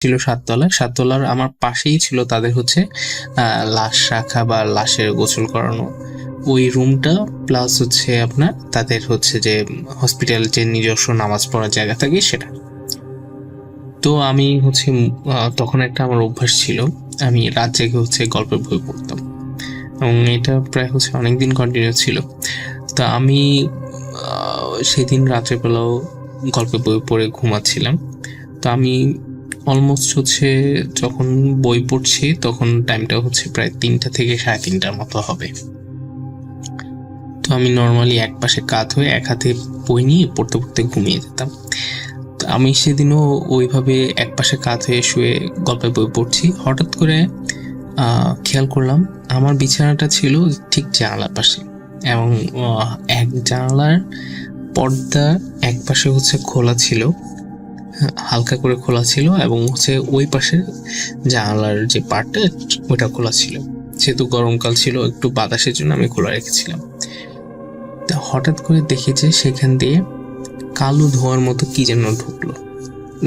ছিল 7 তলা। 7 তলার আমার পাশেই ছিল তাদের হচ্ছে লাশ রাখা বা লাশের গোসল করানো ওই রুমটা, প্লাস হচ্ছে আপনার তাদের হচ্ছে যে হসপিটাল যে নিজস্ব নামাজ পড়ার জায়গা থাকে সেটা। তো আমি হচ্ছে তখন একটা আমার অভ্যাস ছিল, আমি রাত জেগে হচ্ছে গল্পের বই পড়তাম এবং এটা প্রায় হচ্ছে অনেকদিন কন্টিনিউ ছিল। তো আমি সেদিন রাত্রেবেলাও গল্পের বই পড়ে ঘুমাচ্ছিলাম। তো আমি অলমোস্ট হচ্ছে যখন বই পড়ছি তখন টাইমটা হচ্ছে প্রায় 3টা থেকে 3:30টার মতো হবে। তো আমি নর্মালি এক পাশে কাত হয়ে এক হাতে বই নিয়ে পড়তে পড়তে ঘুমিয়ে যেতাম। তো আমি সেদিনও ওইভাবে এক পাশে কাত হয়ে শুয়ে গল্পের বই পড়ছি। হঠাৎ করে খেয়াল করলাম আমার বিছানাটা ছিল ঠিক জানালার পাশে এবং এক জানালার পর্দা এক পাশে হচ্ছে খোলা ছিল, হালকা করে খোলা ছিল, এবং হচ্ছে ওই পাশের জানালার যে পার্টটা ওইটা খোলা ছিল। যেহেতু গরমকাল ছিল একটু বাতাসের জন্য আমি খোলা রেখেছিলাম। হঠাৎ করে দেখি যে সেখান দিয়ে কালো ধোঁয়ার মতো কি যেন ঢুকলো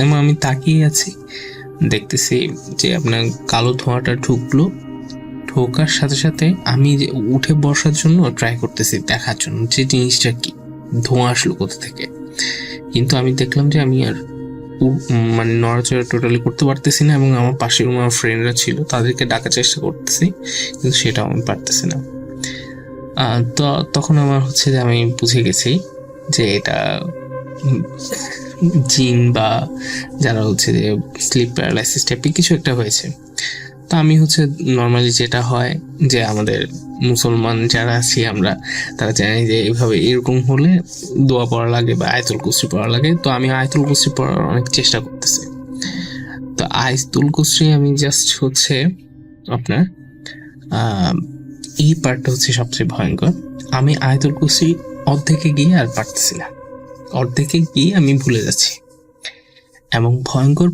এবং আমি তাকিয়ে আছি, দেখতেছি যে আপনার কালো ধোঁয়াটা ঢুকলো। ঢোকার সাথে সাথে আমি যে উঠে বসার জন্য ট্রাই করতেছি দেখার জন্য যে জিনিসটা কি, ধোঁয়া আসলো কোথা থেকে, কিন্তু আমি দেখলাম যে আমি আর মানে নড়াচড়া টোটালি করতে পারতেছি না। এবং আমার পাশের রুমে আমার ফ্রেন্ডরা ছিল, তাদেরকে ডাকার চেষ্টা করতেছি কিন্তু সেটাও আমি পারতেছি না। তো তখন আমার হচ্ছে যে আমি বুঝে গেছি যে এটা জিন বা যারা হচ্ছে যে স্লিপ প্যারালাইসিস টাইপের কিছু একটা হয়েছে। তো আমি হচ্ছে নর্মালি যেটা হয় যে আমাদের মুসলমান যারা আছি আমরা তারা জানি যে এইভাবে এরকম হলে দোয়া পড়া লাগে বা আয়াতুল কুরসি পড়া লাগে। তো আমি আয়াতুল কুরসি পড়ার অনেক চেষ্টা করতেছি। তো আয়াতুল কুরসি আমি জাস্ট হচ্ছে আপনার এই পার্টটা হচ্ছে সবচেয়ে ভয়ঙ্কর। আমি আয়াতুল কুরসি অর্ধেকে গিয়ে আর পারতেছি না, অর্ধেকে গিয়ে আমি ভুলে যাচ্ছি এবং ভয়ঙ্কর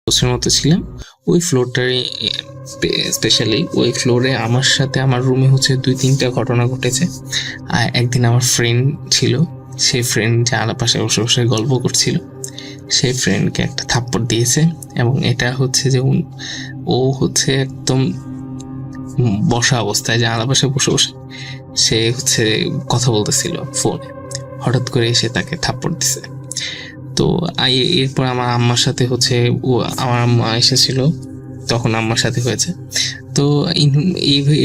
বছরের মতো ছিলাম ওই ফ্লোরটারে, স্পেশালি ওই ফ্লোরে আমার সাথে আমার রুমে হচ্ছে 2-3টা ঘটনা ঘটেছে। আর একদিন আমার ফ্রেন্ড ছিল, সেই ফ্রেন্ড জানালার পাশে বসে বসে গল্প করছিল, সেই ফ্রেন্ডকে একটা থাপ্পড় দিয়েছে এবং এটা হচ্ছে যে ও হচ্ছে একদম বসা অবস্থায় জানালার পাশে বসে বসে সে হচ্ছে কথা বলতেছিল ফোনে, হঠাৎ করে এসে তাকে থাপ্পড় দিছে। তো এরপর আমার আম্মার সাথে হচ্ছে আমার আম্মা এসেছিল, তখন আম্মার সাথে হয়েছে। তো এই